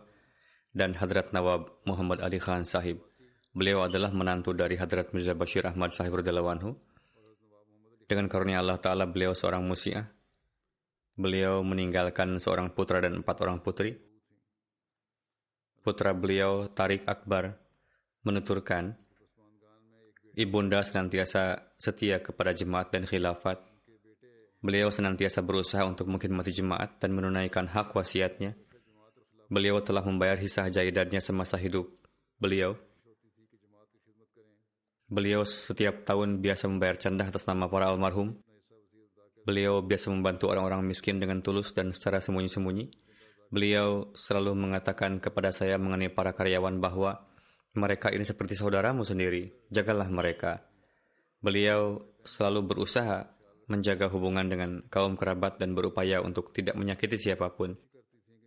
dan Hadrat Nawab Muhammad Ali Khan Sahib. Beliau adalah menantu dari Hadrat Mirza Bashir Ahmad Sahib radhiyallahu anhu. Dengan karunia Allah Ta'ala, beliau seorang musi'ah. Beliau meninggalkan seorang putra dan 4 orang putri. Putra beliau, Tariq Akbar, menuturkan, Ibunda senantiasa setia kepada jemaat dan khilafat. Beliau senantiasa berusaha untuk mengkhidmati jemaat dan menunaikan hak wasiatnya. Beliau telah membayar hisah jaidannya semasa hidup beliau. Beliau setiap tahun biasa membayar candah atas nama para almarhum. Beliau biasa membantu orang-orang miskin dengan tulus dan secara sembunyi-sembunyi. Beliau selalu mengatakan kepada saya mengenai para karyawan bahwa mereka ini seperti saudaramu sendiri, jagalah mereka. Beliau selalu berusaha menjaga hubungan dengan kaum kerabat dan berupaya untuk tidak menyakiti siapapun.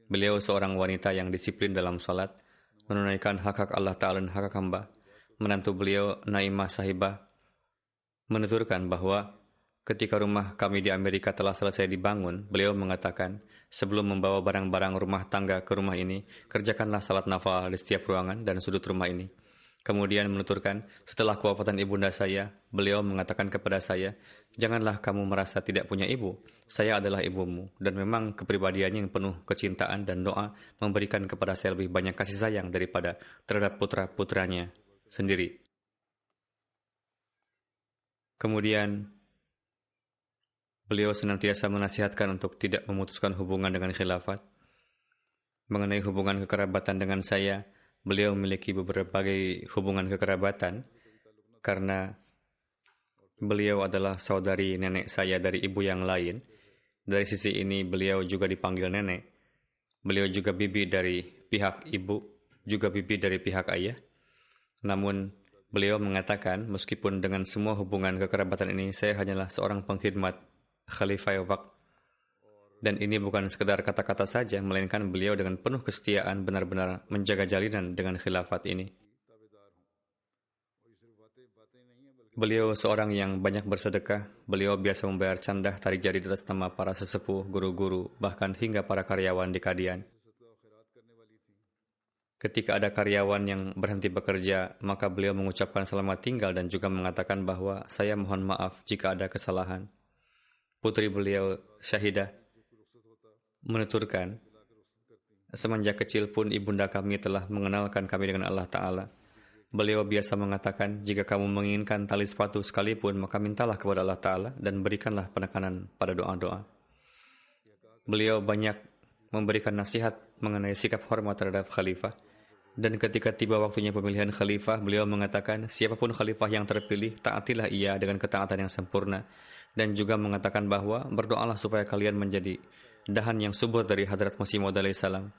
Beliau seorang wanita yang disiplin dalam salat, menunaikan hak-hak Allah Ta'ala dan hak-hak hamba. Menantu beliau, Naimah Sahibah, menuturkan bahwa ketika rumah kami di Amerika telah selesai dibangun, beliau mengatakan, sebelum membawa barang-barang rumah tangga ke rumah ini, kerjakanlah salat nafal di setiap ruangan dan sudut rumah ini. Kemudian menuturkan, setelah kewafatan ibunda saya, beliau mengatakan kepada saya, janganlah kamu merasa tidak punya ibu. Saya adalah ibumu, dan memang kepribadiannya yang penuh kecintaan dan doa memberikan kepada saya lebih banyak kasih sayang daripada terhadap putra-putranya sendiri. Kemudian, beliau senantiasa menasihatkan untuk tidak memutuskan hubungan dengan khilafat. Mengenai hubungan kekerabatan dengan saya, beliau memiliki berbagai hubungan kekerabatan karena beliau adalah saudari nenek saya dari ibu yang lain. Dari sisi ini beliau juga dipanggil nenek. Beliau juga bibi dari pihak ibu, juga bibi dari pihak ayah. Namun beliau mengatakan, meskipun dengan semua hubungan kekerabatan ini, saya hanyalah seorang pengkhidmat Khalifah Waqt. Dan ini bukan sekedar kata-kata saja, melainkan beliau dengan penuh kesetiaan benar-benar menjaga jalinan dengan khilafat ini. Beliau seorang yang banyak bersedekah. Beliau biasa membayar candah tarik jari atas nama para sesepuh, guru-guru, bahkan hingga para karyawan di Kadian. Ketika ada karyawan yang berhenti bekerja, maka beliau mengucapkan selamat tinggal dan juga mengatakan bahwa saya mohon maaf jika ada kesalahan. Putri beliau, Syahidah, menuturkan, semenjak kecil pun ibunda kami telah mengenalkan kami dengan Allah Ta'ala. Beliau biasa mengatakan, jika kamu menginginkan tali sepatu sekalipun, maka mintalah kepada Allah Ta'ala dan berikanlah penekanan pada doa-doa. Beliau banyak memberikan nasihat mengenai sikap hormat terhadap khalifah. Dan ketika tiba waktunya pemilihan khalifah, beliau mengatakan, siapapun khalifah yang terpilih, taatilah ia dengan ketaatan yang sempurna. Dan juga mengatakan bahwa berdoalah supaya kalian menjadi dahan yang subur dari Hadrat Masih Maud alaihissalam.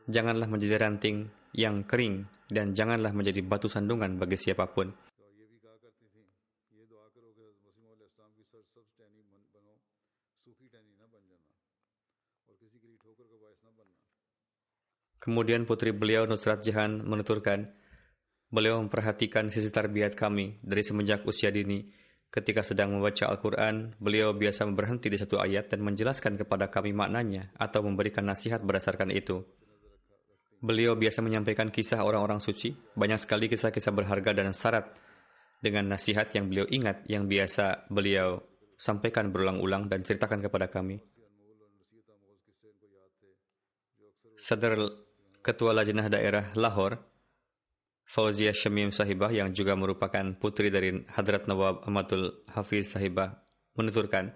Janganlah menjadi ranting yang kering dan janganlah menjadi batu sandungan bagi siapapun. Kemudian putri beliau Nusrat Jahan menuturkan, beliau memperhatikan sisi tarbiyat kami dari semenjak usia dini. Ketika sedang membaca Al-Quran, beliau biasa berhenti di satu ayat dan menjelaskan kepada kami maknanya atau memberikan nasihat berdasarkan itu. Beliau biasa menyampaikan kisah orang-orang suci, banyak sekali kisah-kisah berharga dan syarat dengan nasihat yang beliau ingat, yang biasa beliau sampaikan berulang-ulang dan ceritakan kepada kami. Sadar Ketua Lajnah Daerah Lahore, Fauzia Syamim Sahibah, yang juga merupakan putri dari Hadrat Nawab Ahmadul Hafiz Sahibah, menuturkan,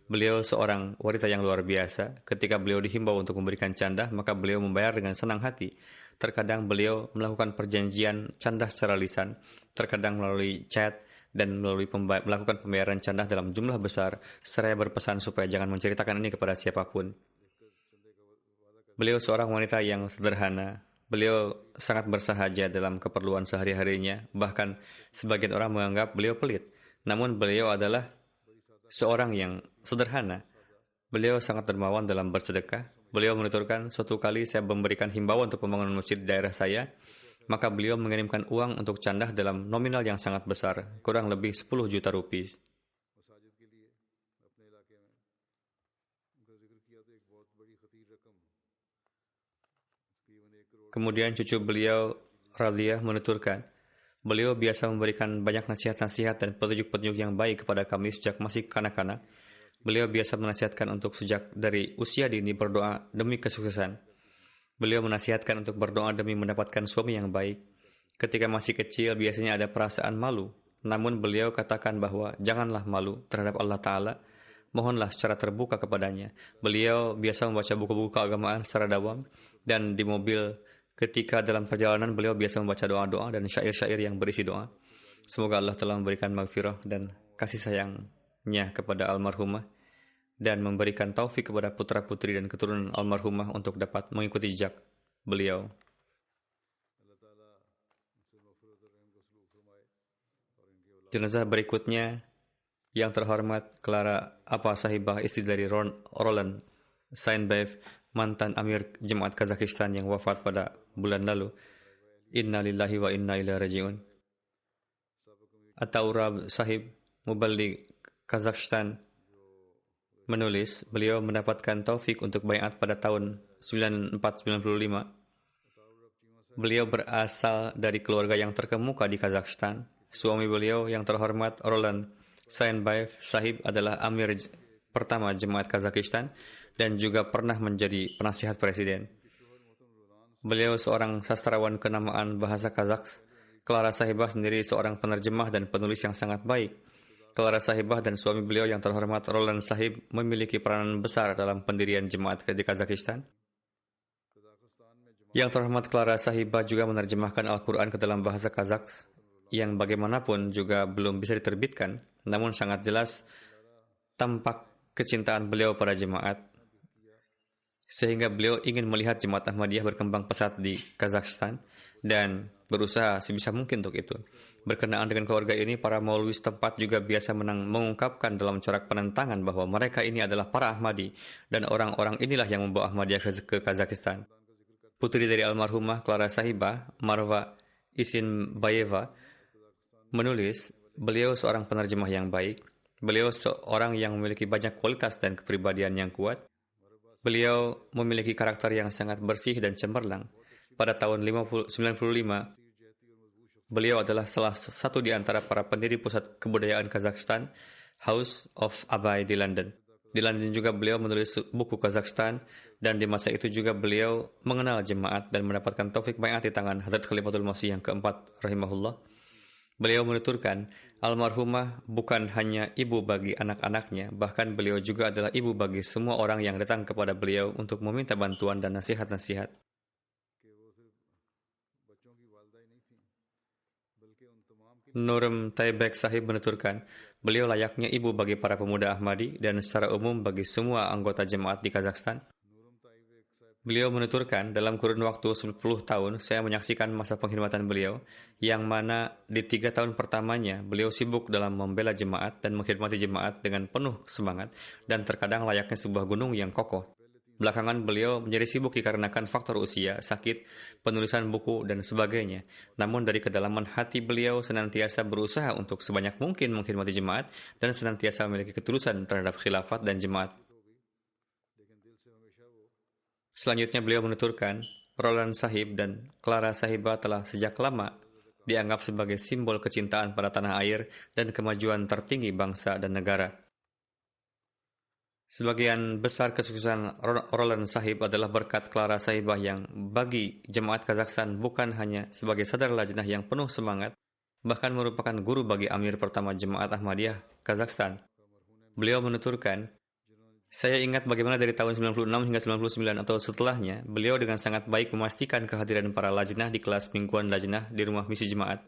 beliau seorang wanita yang luar biasa. Ketika beliau dihimbau untuk memberikan candah, maka beliau membayar dengan senang hati. Terkadang beliau melakukan perjanjian candah secara lisan, terkadang melalui chat, dan melalui melakukan pembayaran candah dalam jumlah besar, seraya berpesan supaya jangan menceritakan ini kepada siapapun. Beliau seorang wanita yang sederhana. Beliau sangat bersahaja dalam keperluan sehari-harinya. Bahkan sebagian orang menganggap beliau pelit. Namun beliau adalah seorang yang sederhana. Beliau sangat dermawan dalam bersedekah. Beliau menuturkan, suatu kali saya memberikan himbauan untuk pembangunan masjid di daerah saya, maka beliau mengirimkan uang untuk candah dalam nominal yang sangat besar, kurang lebih 10 juta rupiah. Kemudian cucu beliau, Radiah, menuturkan, beliau biasa memberikan banyak nasihat-nasihat dan petunjuk-petunjuk yang baik kepada kami sejak masih kanak-kanak. Beliau biasa menasihatkan untuk sejak dari usia dini berdoa demi kesuksesan. Beliau menasihatkan untuk berdoa demi mendapatkan suami yang baik. Ketika masih kecil biasanya ada perasaan malu. Namun beliau katakan bahwa janganlah malu terhadap Allah Ta'ala. Mohonlah secara terbuka kepadanya. Beliau biasa membaca buku-buku keagamaan secara dawam. Dan di mobil ketika dalam perjalanan beliau biasa membaca doa-doa dan syair-syair yang berisi doa. Semoga Allah telah memberikan maghfirah dan kasih sayangnya kepada almarhumah dan memberikan taufik kepada putra-putri dan keturunan almarhumah untuk dapat mengikuti jejak beliau. Jenazah berikutnya yang terhormat Clara Apa Sahibah, istri dari Roland Sainbaev, mantan Amir Jemaat Kazakhstan yang wafat pada bulan lalu. Inna lillahi wa inna ilaihi raji'un. Ataurab Sahib, Muballigh Kazakhstan, menulis, beliau mendapatkan taufik untuk bayat pada tahun 94-95. Beliau berasal dari keluarga yang terkemuka di Kazakhstan. Suami beliau yang terhormat Roland Sainbaev Sahib adalah Amir pertama Jemaat Kazakhstan dan juga pernah menjadi penasihat presiden. Beliau seorang sastrawan kenamaan bahasa Kazakh. Clara Sahibah sendiri seorang penerjemah dan penulis yang sangat baik. Clara Sahibah dan suami beliau yang terhormat Roland Sahib memiliki peranan besar dalam pendirian jemaat di Kazakhstan. Yang terhormat Clara Sahibah juga menerjemahkan Al-Quran ke dalam bahasa Kazakh yang bagaimanapun juga belum bisa diterbitkan, namun sangat jelas tampak kecintaan beliau pada jemaat, sehingga beliau ingin melihat jemaat Ahmadiyah berkembang pesat di Kazakhstan dan berusaha sebisa mungkin untuk itu. Berkenaan dengan keluarga ini, para maulwi setempat juga biasa mengungkapkan dalam corak penentangan bahwa mereka ini adalah para Ahmadi dan orang-orang inilah yang membawa Ahmadiyah ke Kazakhstan. Putri dari almarhumah Clara Sahibah, Marva Isinbayeva, menulis, beliau seorang penerjemah yang baik. Beliau seorang yang memiliki banyak kualitas dan kepribadian yang kuat. Beliau memiliki karakter yang sangat bersih dan cemerlang. Pada tahun 95, beliau adalah salah satu di antara para pendiri pusat kebudayaan Kazakhstan, House of Abai di London. Di London juga beliau menulis buku Kazakhstan dan di masa itu juga beliau mengenal jemaat dan mendapatkan taufik bayat di tangan Hadrat Khalifatul Masih yang keempat rahimahullah. Beliau menuturkan, almarhumah bukan hanya ibu bagi anak-anaknya, bahkan beliau juga adalah ibu bagi semua orang yang datang kepada beliau untuk meminta bantuan dan nasihat-nasihat. Nurm Taibek Sahib menuturkan, beliau layaknya ibu bagi para pemuda Ahmadi dan secara umum bagi semua anggota jemaat di Kazakhstan. Beliau menuturkan, dalam kurun waktu 10 tahun, saya menyaksikan masa pengkhidmatan beliau, yang mana di 3 tahun pertamanya, beliau sibuk dalam membela jemaat dan mengkhidmati jemaat dengan penuh semangat, dan terkadang layaknya sebuah gunung yang kokoh. Belakangan beliau menjadi sibuk dikarenakan faktor usia, sakit, penulisan buku, dan sebagainya. Namun dari kedalaman hati beliau senantiasa berusaha untuk sebanyak mungkin mengkhidmati jemaat, dan senantiasa memiliki ketulusan terhadap khilafat dan jemaat. Selanjutnya beliau menuturkan, Roland Sahib dan Clara Sahibah telah sejak lama dianggap sebagai simbol kecintaan pada tanah air dan kemajuan tertinggi bangsa dan negara. Sebagian besar kesuksesan Roland Sahib adalah berkat Clara Sahibah yang bagi jemaat Kazakhstan bukan hanya sebagai sadar lajnah yang penuh semangat, bahkan merupakan guru bagi Amir pertama jemaat Ahmadiyah Kazakhstan. Beliau menuturkan, saya ingat bagaimana dari tahun 96 hingga 99 atau setelahnya, beliau dengan sangat baik memastikan kehadiran para lajnah di kelas mingguan lajnah di rumah misi jemaat.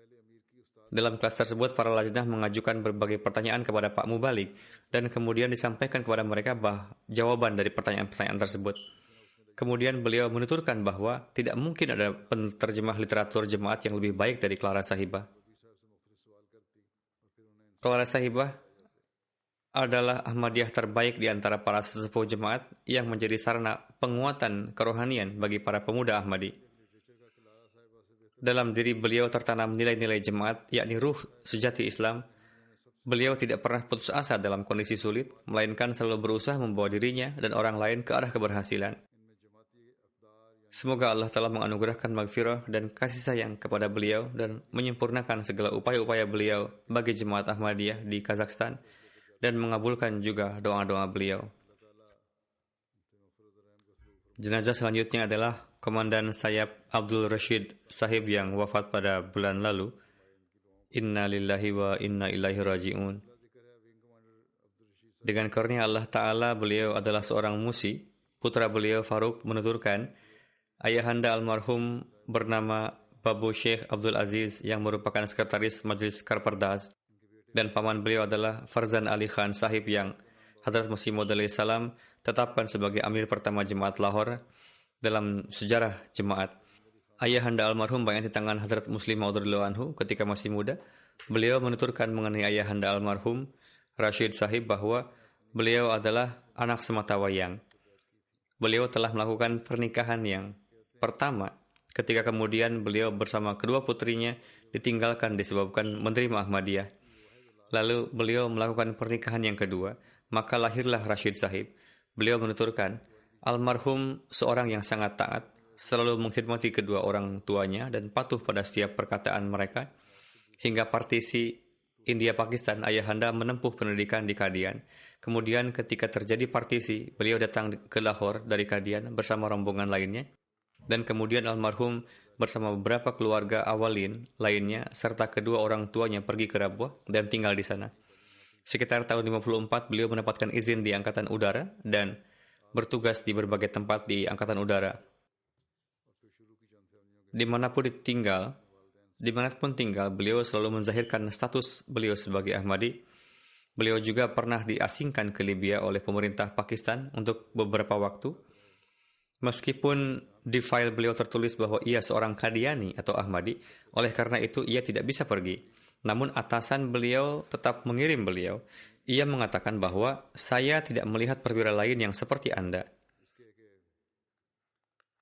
Dalam kelas tersebut, para lajnah mengajukan berbagai pertanyaan kepada Pak Mubalik dan kemudian disampaikan kepada mereka jawaban dari pertanyaan-pertanyaan tersebut. Kemudian beliau menuturkan bahwa tidak mungkin ada penterjemah literatur jemaat yang lebih baik dari Clara Sahibah. Clara Sahibah adalah Ahmadiyah terbaik di antara para sesepuh jemaat yang menjadi sarana penguatan kerohanian bagi para pemuda Ahmadi. Dalam diri beliau tertanam nilai-nilai jemaat, yakni ruh sejati Islam. Beliau tidak pernah putus asa dalam kondisi sulit, melainkan selalu berusaha membawa dirinya dan orang lain ke arah keberhasilan. Semoga Allah telah menganugerahkan maghfirah dan kasih sayang kepada beliau dan menyempurnakan segala upaya-upaya beliau bagi jemaat Ahmadiyah di Kazakhstan dan mengabulkan juga doa-doa beliau. Jenazah selanjutnya adalah Komandan Sayap Abdul Rashid Sahib yang wafat pada bulan lalu. Inna lillahi wa inna ilaihi raji'un. Dengan karunia Allah Ta'ala, beliau adalah seorang musi. Putra beliau Faruk menuturkan, ayahanda almarhum bernama Babu Sheikh Abdul Aziz yang merupakan sekretaris Majlis Karpardaz, dan paman beliau adalah Farzan Ali Khan Sahib yang Hadrat Masih Maud alaihi salam tetapkan sebagai amir pertama jemaat Lahore dalam sejarah jemaat. Ayahanda almarhum banyak di tangan Hadrat Muslim Maud anhu ketika masih muda. Beliau menuturkan mengenai ayahanda almarhum Rashid Sahib bahwa beliau adalah anak semata wayang. Beliau telah melakukan pernikahan yang pertama ketika kemudian beliau bersama kedua putrinya ditinggalkan disebabkan menerima Ahmadiyah. Lalu beliau melakukan pernikahan yang kedua, maka lahirlah Rashid Sahib. Beliau menuturkan, almarhum seorang yang sangat taat, selalu mengkhidmati kedua orang tuanya dan patuh pada setiap perkataan mereka. Hingga partisi India-Pakistan, ayahanda menempuh pendidikan di Kadian. Kemudian ketika terjadi partisi, beliau datang ke Lahore dari Kadian bersama rombongan lainnya. Dan kemudian almarhum bersama beberapa keluarga awalin lainnya serta kedua orang tuanya pergi ke Rabwah dan tinggal di sana. Sekitar tahun 54, beliau mendapatkan izin di Angkatan Udara dan bertugas di berbagai tempat di Angkatan Udara. Dimanapun tinggal, beliau selalu menzahirkan status beliau sebagai Ahmadi. Beliau juga pernah diasingkan ke Libya oleh pemerintah Pakistan untuk beberapa waktu. Meskipun di file beliau tertulis bahwa ia seorang Qadiani atau Ahmadi, oleh karena itu ia tidak bisa pergi. Namun atasan beliau tetap mengirim beliau. Ia mengatakan bahwa saya tidak melihat perwira lain yang seperti Anda.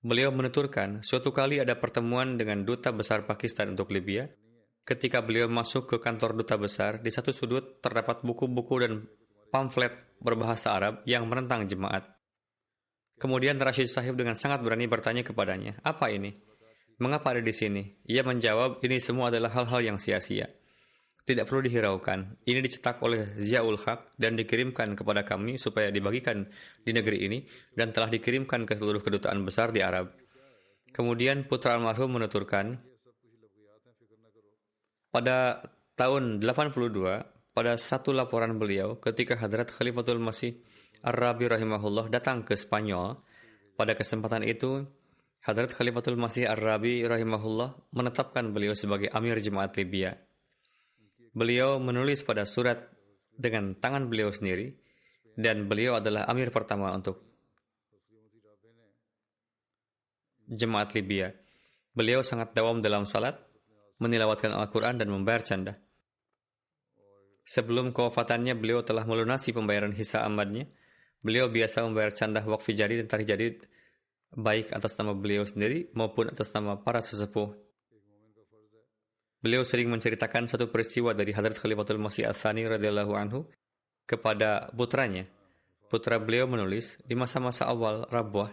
Beliau menuturkan, suatu kali ada pertemuan dengan duta besar Pakistan untuk Libya. Ketika beliau masuk ke kantor duta besar, di satu sudut terdapat buku-buku dan pamflet berbahasa Arab yang menentang jemaat. Kemudian Rashid Sahib dengan sangat berani bertanya kepadanya, apa ini? Mengapa ada di sini? Ia menjawab, ini semua adalah hal-hal yang sia-sia. Tidak perlu dihiraukan. Ini dicetak oleh Ziaul Haq dan dikirimkan kepada kami supaya dibagikan di negeri ini dan telah dikirimkan ke seluruh kedutaan besar di Arab. Kemudian putra almarhum menuturkan, pada tahun 82, pada satu laporan beliau ketika Hadrat Khalifatul Masih Ar-Rabi rahimahullah datang ke Spanyol, pada kesempatan itu Hadrat Khalifatul Masih Ar-Rabi rahimahullah menetapkan beliau sebagai Amir Jemaat Libya. Beliau menulis pada surat dengan tangan beliau sendiri dan beliau adalah Amir pertama untuk Jemaat Libya. Beliau sangat dawam dalam salat, menilawatkan Al-Quran dan membayar canda. Sebelum kewafatannya, beliau telah melunasi pembayaran hisa amadnya. Beliau biasa membayar canda wakfi jadid dan tarikh jadid baik atas nama beliau sendiri maupun atas nama para sesepuh. Beliau sering menceritakan satu peristiwa dari Hadrat Khalifatul Masih Ats-Tsani radhiyallahu anhu kepada putranya. Putra beliau menulis, di masa-masa awal Rabwah,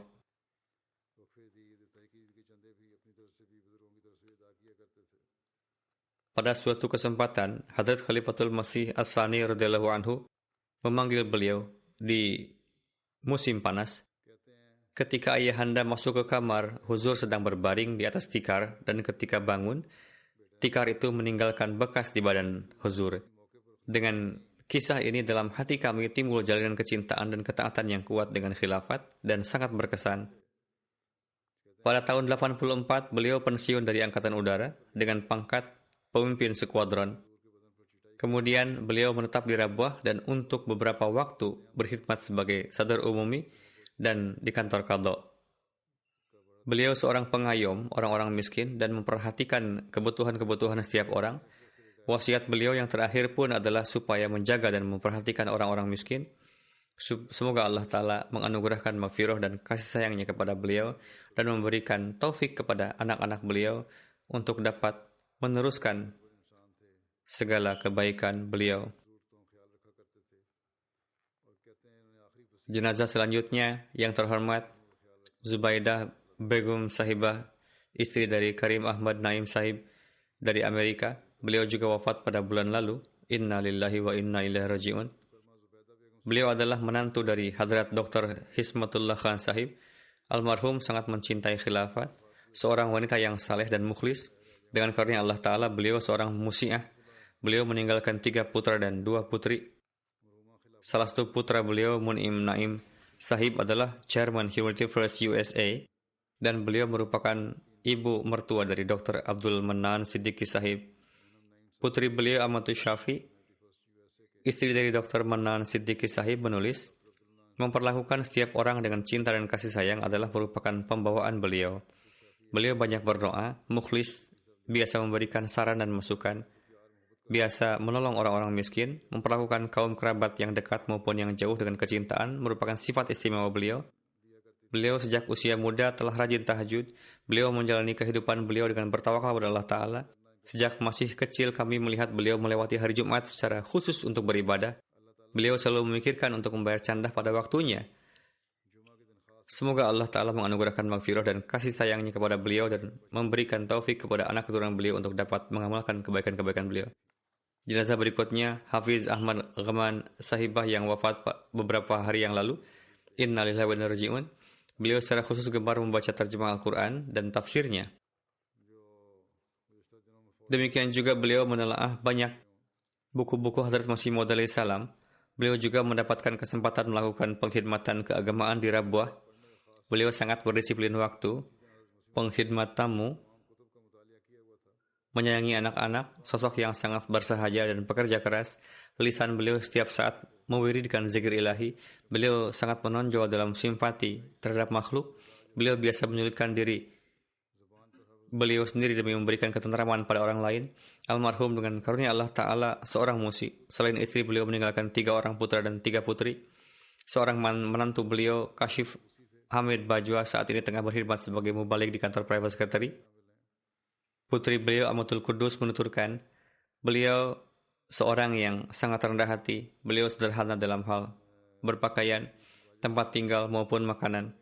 pada suatu kesempatan, Hadrat Khalifatul Masih Ats-Tsani radhiyallahu anhu memanggil beliau di musim panas. Ketika ayahanda masuk ke kamar, Huzur sedang berbaring di atas tikar dan ketika bangun, tikar itu meninggalkan bekas di badan Huzur. Dengan kisah ini dalam hati kami timbul jalinan kecintaan dan ketaatan yang kuat dengan khilafat dan sangat berkesan. Pada tahun 84, beliau pensiun dari Angkatan Udara dengan pangkat pemimpin skuadron. Kemudian beliau menetap di Rabwah dan untuk beberapa waktu berkhidmat sebagai sadar umumi dan di kantor qadha. Beliau seorang pengayom orang-orang miskin dan memperhatikan kebutuhan-kebutuhan setiap orang. Wasiat beliau yang terakhir pun adalah supaya menjaga dan memperhatikan orang-orang miskin. Semoga Allah Ta'ala menganugerahkan maghfirah dan kasih sayangnya kepada beliau dan memberikan taufik kepada anak-anak beliau untuk dapat meneruskan segala kebaikan beliau. Jenazah selanjutnya yang terhormat Zubaidah Begum Sahibah, istri dari Karim Ahmad Naim Sahib dari Amerika. Beliau juga wafat pada bulan lalu. Inna lillahi wa inna ilaihi raji'un. Beliau adalah menantu dari Hadrat Dr. Hismatullah Khan Sahib. Almarhum sangat mencintai khilafat, seorang wanita yang saleh dan mukhlis. Dengan karunia Allah Ta'ala, beliau seorang musi'ah. Beliau meninggalkan 3 putra dan 2 putri. Salah satu putra beliau, Mun'im Naim Sahib, adalah Chairman Humanity First USA, dan beliau merupakan ibu mertua dari Dr. Abdul Manan Siddiqui Sahib. Putri beliau, Amatul Syafi, istri dari Dr. Manan Siddiqui Sahib, menulis, memperlakukan setiap orang dengan cinta dan kasih sayang adalah merupakan pembawaan beliau. Beliau banyak berdoa, mukhlis, biasa memberikan saran dan masukan, biasa menolong orang-orang miskin, memperlakukan kaum kerabat yang dekat maupun yang jauh dengan kecintaan merupakan sifat istimewa beliau. Beliau sejak usia muda telah rajin tahajud. Beliau menjalani kehidupan beliau dengan bertawakal kepada Allah Ta'ala. Sejak masih kecil kami melihat beliau melewati hari Jumat secara khusus untuk beribadah. Beliau selalu memikirkan untuk membayar candah pada waktunya. Semoga Allah Ta'ala menganugerahkan maghfirah dan kasih sayangnya kepada beliau dan memberikan taufik kepada anak keturunan beliau untuk dapat mengamalkan kebaikan-kebaikan beliau. Jenazah berikutnya, Hafiz Ahmad Ghaman Sahibah yang wafat beberapa hari yang lalu. Inna lillahi wa inna ilaihi raji'un. Beliau secara khusus gemar membaca terjemah Al-Quran dan tafsirnya. Demikian juga beliau menelaah banyak buku-buku Hazrat Masih Maud alaihi salam. Beliau juga mendapatkan kesempatan melakukan pengkhidmatan keagamaan di Rabwah. Beliau sangat berdisiplin waktu, pengkhidmat tamu, menyayangi anak-anak, sosok yang sangat bersahaja dan pekerja keras. Lisan beliau setiap saat mewiridkan zikir ilahi. Beliau sangat menonjol dalam simpati terhadap makhluk. Beliau biasa menyulitkan diri beliau sendiri demi memberikan ketentraman pada orang lain. Almarhum dengan karunia Allah Ta'ala seorang musik. Selain istri, beliau meninggalkan 3 orang putra dan 3 putri. Seorang menantu beliau, Kashif Hamid Bajwa, saat ini tengah berkhidmat sebagai mubalik di kantor private secretary. Putri beliau, Amatul Kudus, menuturkan, beliau seorang yang sangat rendah hati. Beliau sederhana dalam hal berpakaian, tempat tinggal maupun makanan.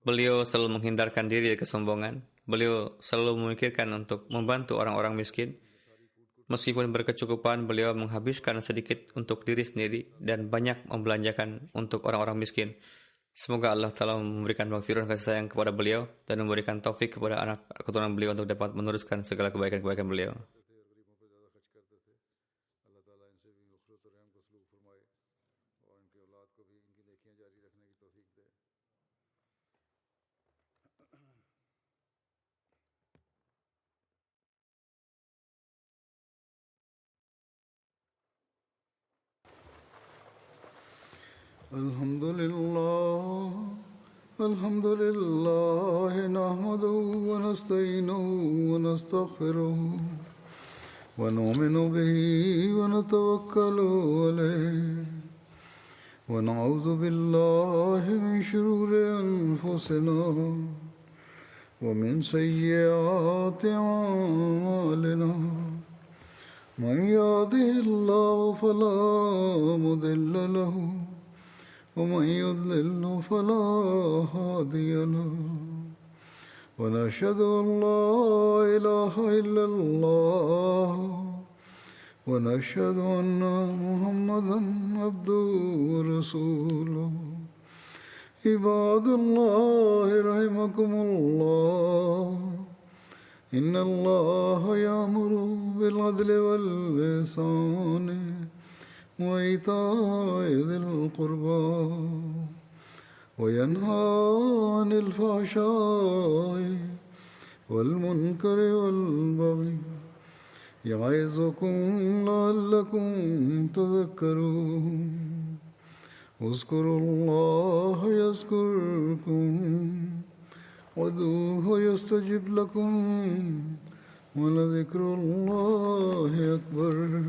Beliau selalu menghindarkan diri dari kesombongan. Beliau selalu memikirkan untuk membantu orang-orang miskin. Meskipun berkecukupan, beliau menghabiskan sedikit untuk diri sendiri dan banyak membelanjakan untuk orang-orang miskin. Semoga Allah Ta'ala memberikan maghfirah dan kasih sayang kepada beliau dan memberikan taufik kepada anak keturunan beliau untuk dapat meneruskan segala kebaikan-kebaikan beliau. الحمد لله نحمده ونستعينه ونستغفره ونؤمن به ونتوكل عليه ونعوذ بالله من شرور أنفسنا ومن سيئات أعمالنا من يهده الله فلا مضل له ومن يضلل فلا هادي له ونشهد أن لا إله إلا الله ونشهد أن محمدا عبده ورسوله عباد الله رحمكم الله إن الله يأمر بالعدل والإحسان وإيتاء ذي القربى وينهى عن الفحشاء والمنكر والبغي يعظكم لعلكم تذكرون اذكروا الله يذكركم وادعوه يستجب لكم ولذكر الله أكبر